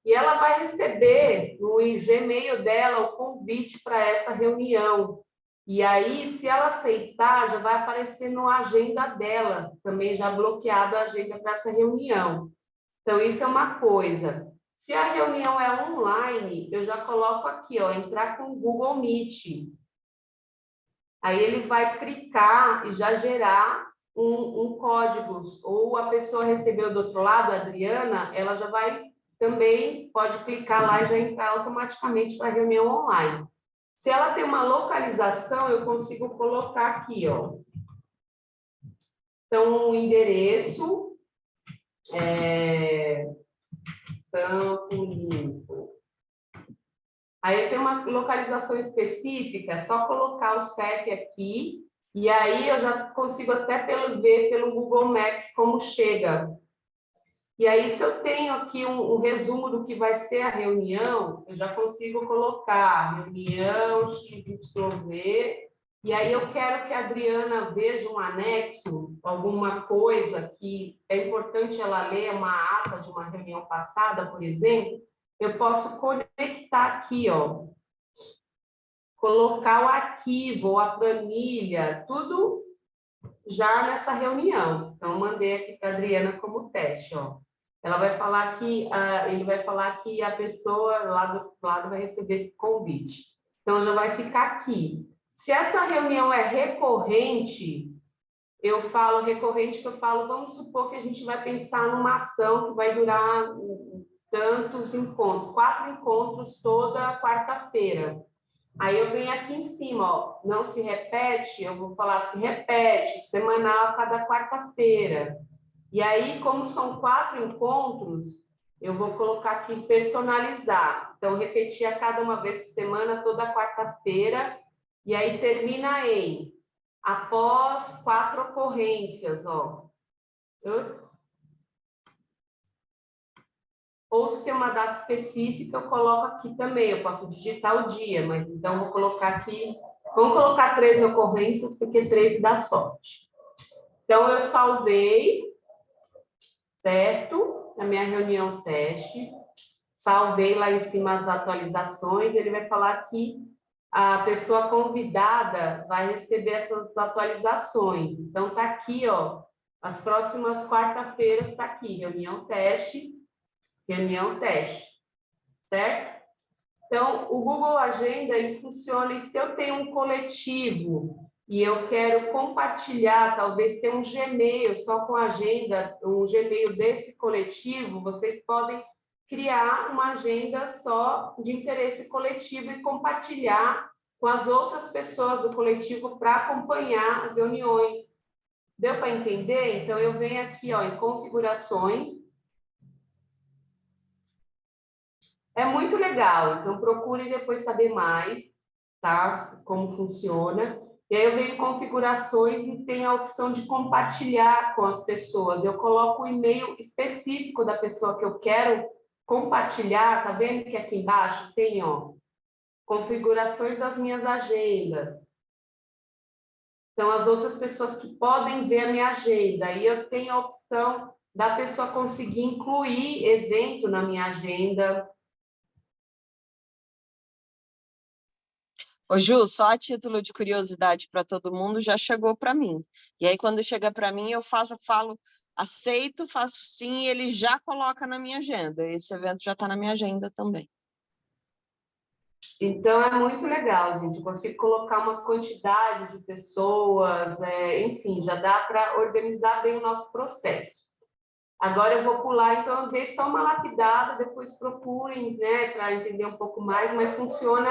E ela vai receber no Gmail dela o convite para essa reunião. E aí, se ela aceitar, já vai aparecer na agenda dela, também já bloqueado a agenda para essa reunião. Então, isso é uma coisa. Se a reunião é online, eu já coloco aqui, ó, entrar com o Google Meet. Aí ele vai clicar e já gerar um código. Ou a pessoa recebeu do outro lado, a Adriana, ela já vai também pode clicar lá e já entrar automaticamente para a reunião online. Se ela tem uma localização, eu consigo colocar aqui, ó. Então, o endereço Campo Limpo. Aí tem uma localização específica, é só colocar o CEP aqui, e aí eu já consigo até ver pelo Google Maps como chega. E aí, se eu tenho aqui um resumo do que vai ser a reunião, eu já consigo colocar reunião XYZ, e aí eu quero que a Adriana veja um anexo, alguma coisa que é importante ela ler, uma ata de uma reunião passada, por exemplo, eu posso conectar aqui, ó. colocar o arquivo ou a planilha, tudo já nessa reunião. Então, mandei aqui para a Adriana como teste, ó. Ela vai falar que, ele vai falar que a pessoa lá do outro lado vai receber esse convite. Então, já vai ficar aqui. Se essa reunião é recorrente, eu falo recorrente, que eu falo, vamos supor que a gente vai pensar numa ação que vai durar tantos encontros, 4 encontros toda quarta-feira. Aí eu venho aqui em cima, ó, não se repete, eu vou falar se repete, semanal a cada quarta-feira. E aí, como são 4 encontros, eu vou colocar aqui personalizar. Então, repetir a cada uma vez por semana, toda quarta-feira, e aí termina em após 4 ocorrências, ó. Ou se tem uma data específica, eu coloco aqui também. Eu posso digitar o dia, mas então vou colocar aqui. Vamos colocar 13 ocorrências, porque 13 dá sorte. Então, eu salvei, certo? Na minha reunião teste. Salvei lá em cima as atualizações. Ele vai falar que a pessoa convidada vai receber essas atualizações. Então, tá aqui, ó. As próximas quarta-feiras tá aqui, reunião teste, certo? Então, o Google Agenda, ele funciona, e se eu tenho um coletivo e eu quero compartilhar, talvez ter um Gmail só com agenda, um Gmail desse coletivo, vocês podem criar uma agenda só de interesse coletivo e compartilhar com as outras pessoas do coletivo para acompanhar as reuniões. Deu para entender? Então, eu venho aqui, ó, em configurações. É muito legal, então procure depois saber mais, tá? Como funciona. E aí eu venho em configurações e tem a opção de compartilhar com as pessoas. Eu coloco o e-mail específico da pessoa que eu quero compartilhar, tá vendo que aqui embaixo tem, ó, configurações das minhas agendas. Então, as outras pessoas que podem ver a minha agenda. Aí eu tenho a opção da pessoa conseguir incluir evento na minha agenda. Ô, Ju, só a título de curiosidade para todo mundo, já chegou para mim. E aí, quando chega para mim, eu falo, aceito, faço sim, e ele já coloca na minha agenda. Esse evento já está na minha agenda também. Então, é muito legal, gente. Eu consigo colocar uma quantidade de pessoas, enfim, já dá para organizar bem o nosso processo. Agora eu vou pular, então eu dei só uma lapidada, depois procurem, né, para entender um pouco mais, mas funciona.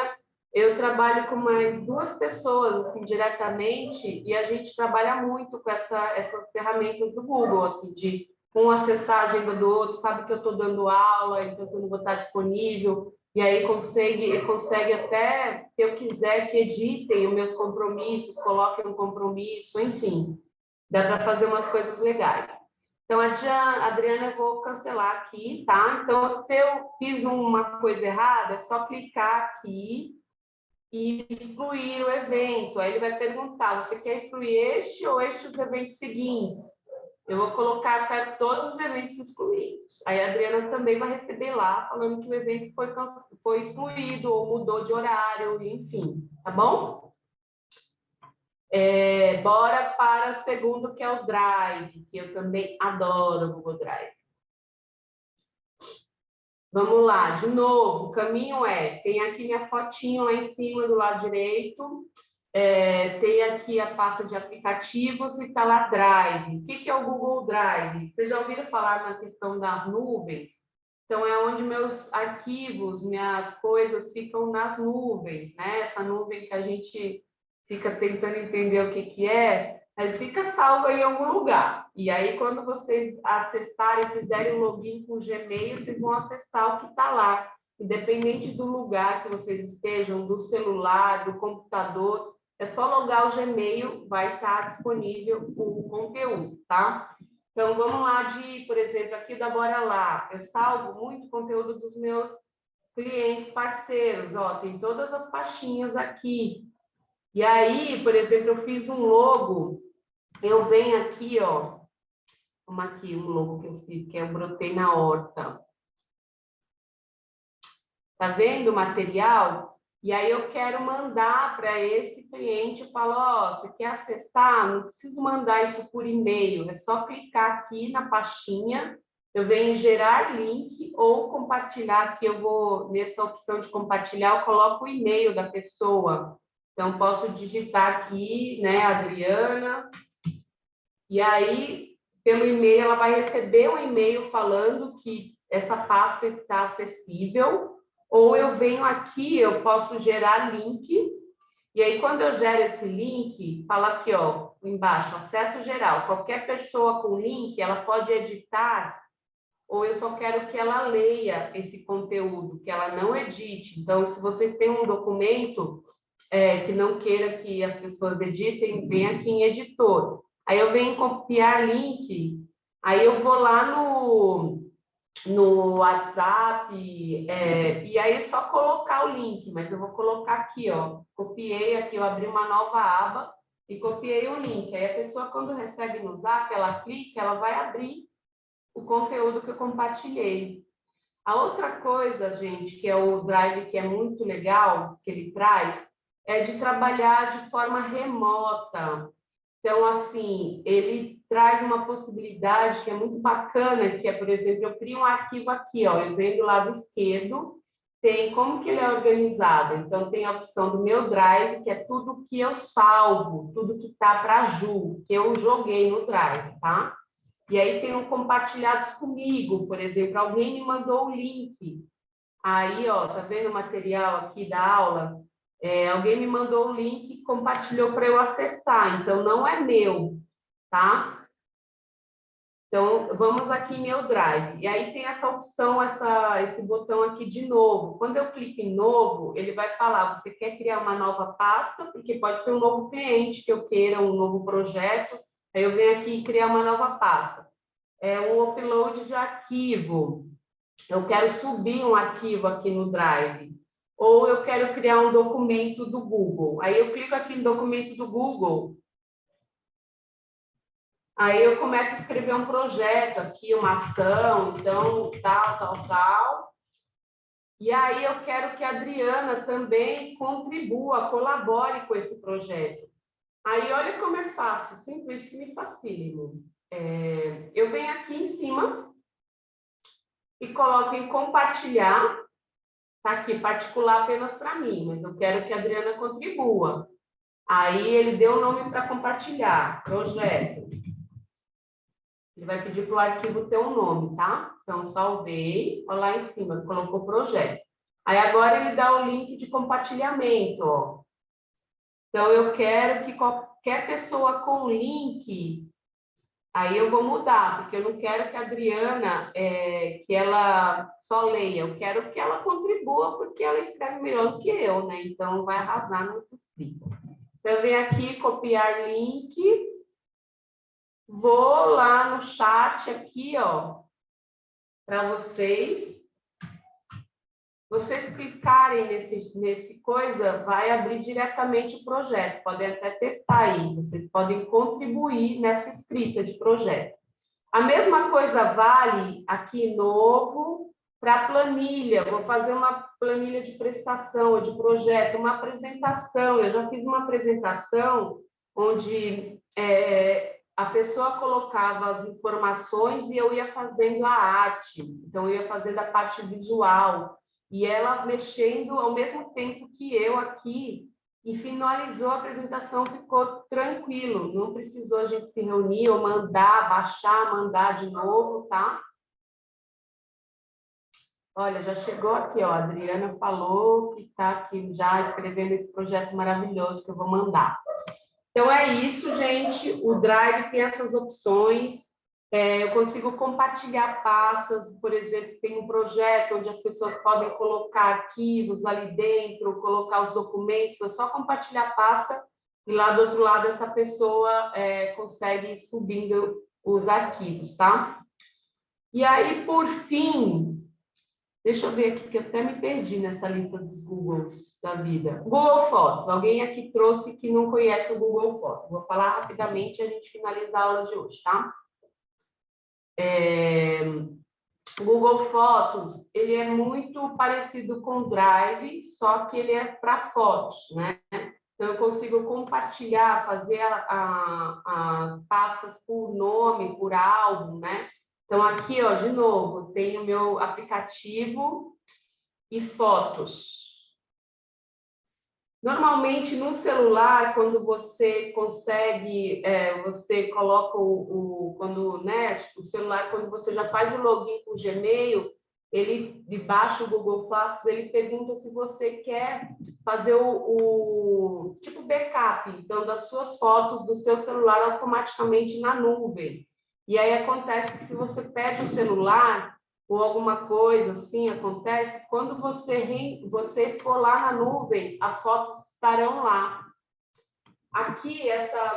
Eu trabalho com mais 2 pessoas, assim, diretamente, e a gente trabalha muito com essas ferramentas do Google, assim, de um acessar a agenda do outro, sabe que eu estou dando aula, então eu não vou estar disponível, e aí consegue até, se eu quiser, que editem os meus compromissos, coloquem um compromisso, enfim, dá para fazer umas coisas legais. Então, Adriana, eu vou cancelar aqui, tá? Então, se eu fiz uma coisa errada, é só clicar aqui e excluir o evento. Aí ele vai perguntar, você quer excluir este ou estes eventos seguintes? Eu vou colocar todos os eventos excluídos. Aí a Adriana também vai receber lá, falando que o evento foi excluído ou mudou de horário, enfim, tá bom? Bora para o segundo, que é o Drive, que eu também adoro o Google Drive. Vamos lá, de novo, o caminho tem aqui minha fotinho lá em cima do lado direito, tem aqui a pasta de aplicativos e está lá Drive. O que é o Google Drive? Vocês já ouviram falar na questão das nuvens? Então, é onde meus arquivos, minhas coisas ficam nas nuvens, né? Essa nuvem que a gente fica tentando entender o que é, mas fica salva em algum lugar. E aí, quando vocês acessarem, fizerem o login com o Gmail, vocês vão acessar o que está lá. Independente do lugar que vocês estejam, do celular, do computador, é só logar o Gmail, vai estar disponível o conteúdo, tá? Então, vamos lá por exemplo, aqui da Bora Lá. Eu salvo muito conteúdo dos meus clientes parceiros, ó, tem todas as pastinhas aqui. E aí, por exemplo, eu fiz um logo, eu venho aqui, ó, como aqui um logo que eu fiz, que é o Brotei na Horta. Tá vendo o material? E aí eu quero mandar para esse cliente e falo, ó, você quer acessar? Não preciso mandar isso por e-mail, é só clicar aqui na pastinha, eu venho em gerar link ou compartilhar, aqui eu vou, nessa opção de compartilhar, eu coloco o e-mail da pessoa. Então, posso digitar aqui, né, Adriana, e aí, pelo e-mail, ela vai receber um e-mail falando que essa pasta está acessível, ou eu venho aqui, eu posso gerar link, e aí quando eu gero esse link, fala aqui, ó, embaixo, acesso geral. Qualquer pessoa com link, ela pode editar, ou eu só quero que ela leia esse conteúdo, que ela não edite. Então, se vocês têm um documento que não queira que as pessoas editem, vem aqui em editor. Aí eu venho copiar link, aí eu vou lá no WhatsApp, e aí é só colocar o link, mas eu vou colocar aqui, ó, copiei aqui, eu abri uma nova aba e copiei o link. Aí a pessoa, quando recebe no Zap, ela clica, ela vai abrir o conteúdo que eu compartilhei. A outra coisa, gente, que é o Drive, que é muito legal, que ele traz, é de trabalhar de forma remota. Então, assim, ele traz uma possibilidade que é muito bacana, que é, por exemplo, eu crio um arquivo aqui, ó, eu venho do lado esquerdo, tem como que ele é organizado. Então, tem a opção do meu Drive, que é tudo que eu salvo, tudo que está para a Ju, que eu joguei no Drive, tá? E aí tem um compartilhados comigo, por exemplo, alguém me mandou o link. Aí, ó, tá vendo o material aqui da aula? Alguém me mandou o link e compartilhou para eu acessar, então não é meu, tá? Então, vamos aqui em meu Drive. E aí tem essa opção, esse botão aqui de novo. Quando eu clico em novo, ele vai falar, você quer criar uma nova pasta? Porque pode ser um novo cliente que eu queira, um novo projeto. Aí eu venho aqui e criar uma nova pasta. É um upload de arquivo. Eu quero subir um arquivo aqui no Drive. Ou eu quero criar um documento do Google. Aí eu clico aqui no documento do Google. Aí eu começo a escrever um projeto aqui, uma ação, então, tal. E aí eu quero que a Adriana também contribua, colabore com esse projeto. Aí olha como é fácil, simplíssimo e facílimo. Eu venho aqui em cima e coloco em compartilhar. Tá aqui, particular apenas para mim, mas eu quero que a Adriana contribua. Aí ele deu o nome para compartilhar, projeto. Ele vai pedir para o arquivo ter um nome, tá? Então, salvei, olha lá em cima, colocou projeto. Aí agora ele dá o link de compartilhamento, ó. Então, eu quero que qualquer pessoa com link, aí eu vou mudar, porque eu não quero que a Adriana, que ela só leia, eu quero que ela contribua, porque ela escreve melhor do que eu, né? Então, vai arrasar nessa escrita. Então, eu venho aqui, copiar link, vou lá no chat aqui, ó, para vocês. Vocês clicarem nesse coisa, vai abrir diretamente o projeto. Podem até testar aí. Vocês podem contribuir nessa escrita de projeto. A mesma coisa vale aqui novo para planilha. Vou fazer uma planilha de prestação ou de projeto, uma apresentação. Eu já fiz uma apresentação onde a pessoa colocava as informações e eu ia fazendo a arte. Então, eu ia fazendo a parte visual. E ela mexendo ao mesmo tempo que eu aqui, e finalizou a apresentação, ficou tranquilo, não precisou a gente se reunir ou mandar, baixar, mandar de novo, tá? Olha, já chegou aqui, ó, a Adriana falou que está aqui já escrevendo esse projeto maravilhoso que eu vou mandar. Então, é isso, gente, o Drive tem essas opções. Eu consigo compartilhar pastas, por exemplo, tem um projeto onde as pessoas podem colocar arquivos ali dentro, colocar os documentos, é só compartilhar a pasta e lá do outro lado essa pessoa consegue ir subindo os arquivos, tá? E aí, por fim, deixa eu ver aqui que eu até me perdi nessa lista dos Googles da vida. Google Fotos, alguém aqui trouxe que não conhece o Google Fotos. Vou falar rapidamente e a gente finaliza a aula de hoje, tá? O Google Fotos, ele é muito parecido com o Drive, só que ele é para fotos, né? Então, eu consigo compartilhar, fazer as pastas por nome, por álbum, né? Então, aqui, ó, de novo, tem o meu aplicativo e fotos. Normalmente, no celular, quando você consegue, você coloca quando, né, o celular, quando você já faz o login com o Gmail, ele, debaixo do Google Fotos, ele pergunta se você quer fazer tipo backup, então, das suas fotos do seu celular automaticamente na nuvem. E aí acontece que se você perde o celular, ou alguma coisa assim acontece, quando você for lá na nuvem, as fotos estarão lá. Aqui,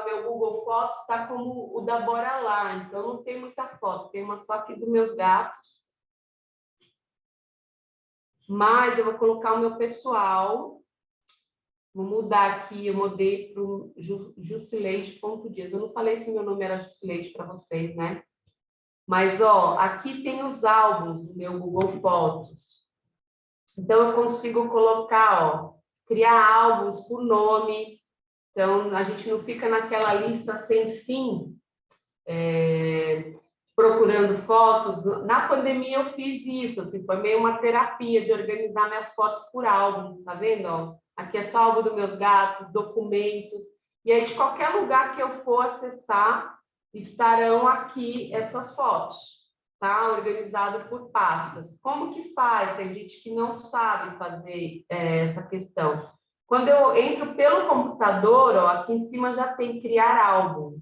meu Google Fotos está como o da Bora Lá, então não tem muita foto, tem uma só aqui dos meus gatos. Mas eu vou colocar o meu pessoal, vou mudar aqui, eu mudei para o Jusileide.dias. Eu não falei se meu nome era Jusileide para vocês, né? Mas, ó, aqui tem os álbuns do meu Google Fotos. Então, eu consigo colocar, ó, criar álbuns por nome. Então, a gente não fica naquela lista sem fim, procurando fotos. Na pandemia, eu fiz isso, assim, foi meio uma terapia de organizar minhas fotos por álbum, tá vendo? Ó? Aqui é só álbum dos meus gatos, documentos. E aí, de qualquer lugar que eu for acessar, estarão aqui essas fotos, tá? Organizado por pastas. Como que faz? Tem gente que não sabe fazer essa questão. Quando eu entro pelo computador, ó, aqui em cima já tem criar álbum.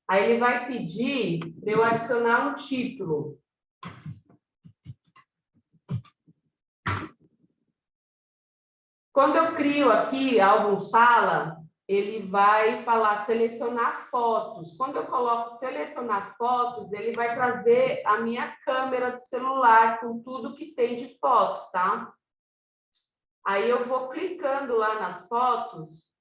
Aí ele vai pedir para eu adicionar um título. Quando eu crio aqui álbum sala, ele vai falar selecionar fotos. Quando eu coloco selecionar fotos, ele vai trazer a minha câmera do celular com tudo que tem de fotos, tá? Aí eu vou clicando lá nas fotos.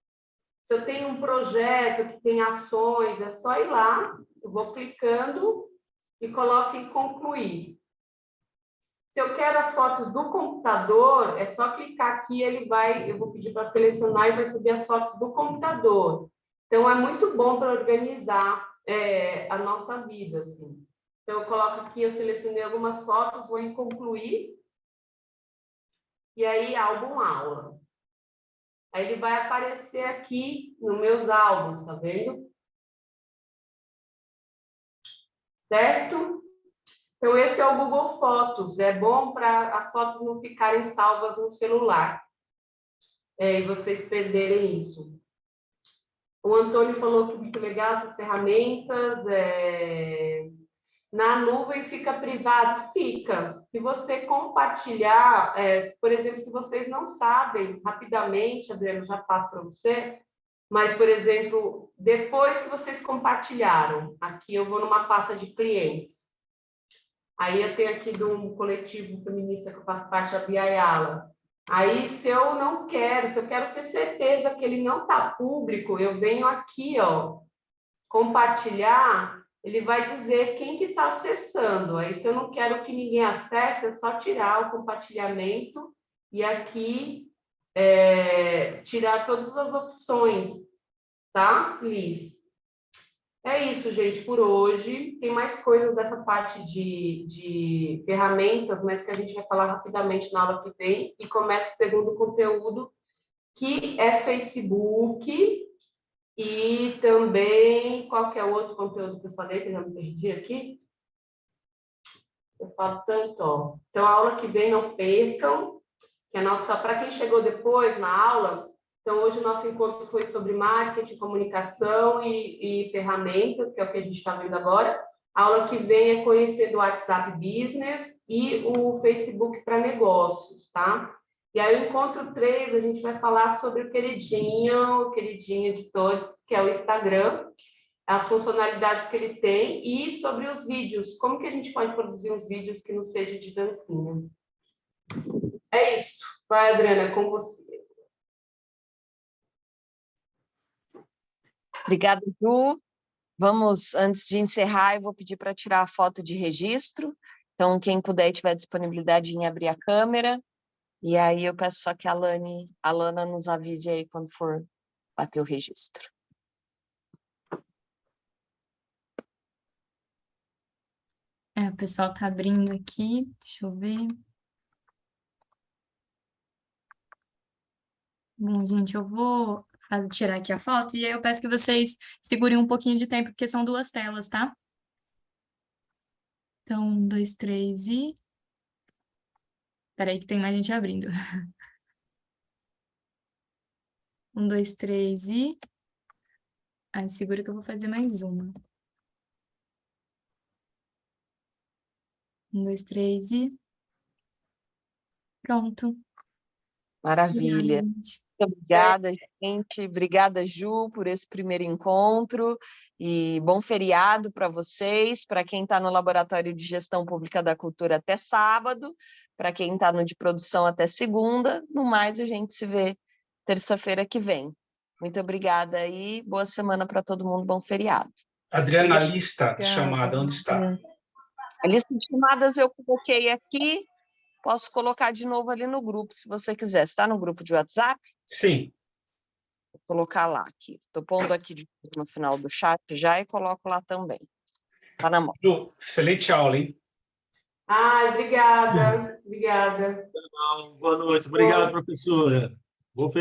Se eu tenho um projeto que tem ações, é só ir lá, eu vou clicando e coloco em concluir. Se eu quero as fotos do computador, é só clicar aqui, eu vou pedir para selecionar e vai subir as fotos do computador. Então, é muito bom para organizar a nossa vida, assim. Então, eu coloco aqui, eu selecionei algumas fotos, vou em concluir, e aí, álbum aula. Aí, ele vai aparecer aqui nos meus álbuns, tá vendo? Certo? Então, esse é o Google Fotos. É bom para as fotos não ficarem salvas no celular. E vocês perderem isso. O Antônio falou que muito legal essas ferramentas. Na nuvem fica privado? Fica. Se você compartilhar, por exemplo, se vocês não sabem, rapidamente, Adriano, já passo para você, mas, por exemplo, depois que vocês compartilharam, aqui eu vou numa pasta de clientes. Aí eu tenho aqui de um coletivo feminista que eu faço parte, a Biayala. Aí, se eu quero ter certeza que ele não está público, eu venho aqui, ó, compartilhar, ele vai dizer quem que está acessando. Aí, se eu não quero que ninguém acesse, é só tirar o compartilhamento e aqui tirar todas as opções, tá, Liz? É isso, gente, por hoje. Tem mais coisas dessa parte de ferramentas, mas que a gente vai falar rapidamente na aula que vem. E começa o segundo conteúdo, que é Facebook e também qualquer outro conteúdo que eu falei, que eu já me perdi aqui. Eu falo tanto, ó. Então, a aula que vem, não percam, que a nossa, para quem chegou depois na aula, então, hoje o nosso encontro foi sobre marketing, comunicação e ferramentas, que é o que a gente está vendo agora. A aula que vem é conhecendo o WhatsApp Business e o Facebook para negócios, tá? E aí, o encontro 3, a gente vai falar sobre o queridinho de todos, que é o Instagram, as funcionalidades que ele tem e sobre os vídeos, como que a gente pode produzir uns vídeos que não sejam de dancinha. É isso. Vai, Adriana, com você. Obrigada, Ju. Vamos, antes de encerrar, eu vou pedir para tirar a foto de registro. Então, quem puder e tiver disponibilidade em abrir a câmera. E aí eu peço só que a Lana nos avise aí quando for bater o registro. O pessoal tá abrindo aqui, deixa eu ver. Bom, gente, eu vou tirar aqui a foto e aí eu peço que vocês segurem um pouquinho de tempo, porque são 2 telas, tá? Então, 1, 2, 3 e... Peraí que tem mais gente abrindo. 1, 2, 3 e... Ai, segura que eu vou fazer mais uma. 1, 2, 3 e... Pronto. Maravilha. Obrigada, gente. Muito obrigada, gente. Obrigada, Ju, por esse primeiro encontro. E bom feriado para vocês, para quem está no Laboratório de Gestão Pública da Cultura até sábado, para quem está no de produção até segunda. No mais, a gente se vê terça-feira que vem. Muito obrigada e boa semana para todo mundo, bom feriado. Adriana, a lista de chamada, onde está? A lista de chamadas eu coloquei aqui, posso colocar de novo ali no grupo, se você quiser. Está no grupo de WhatsApp? Sim. Vou colocar lá aqui. Estou pondo aqui no final do chat já e coloco lá também. Está na mão. Ju, excelente aula, hein? Ai, obrigada. Obrigada. Boa noite. Obrigado, professora.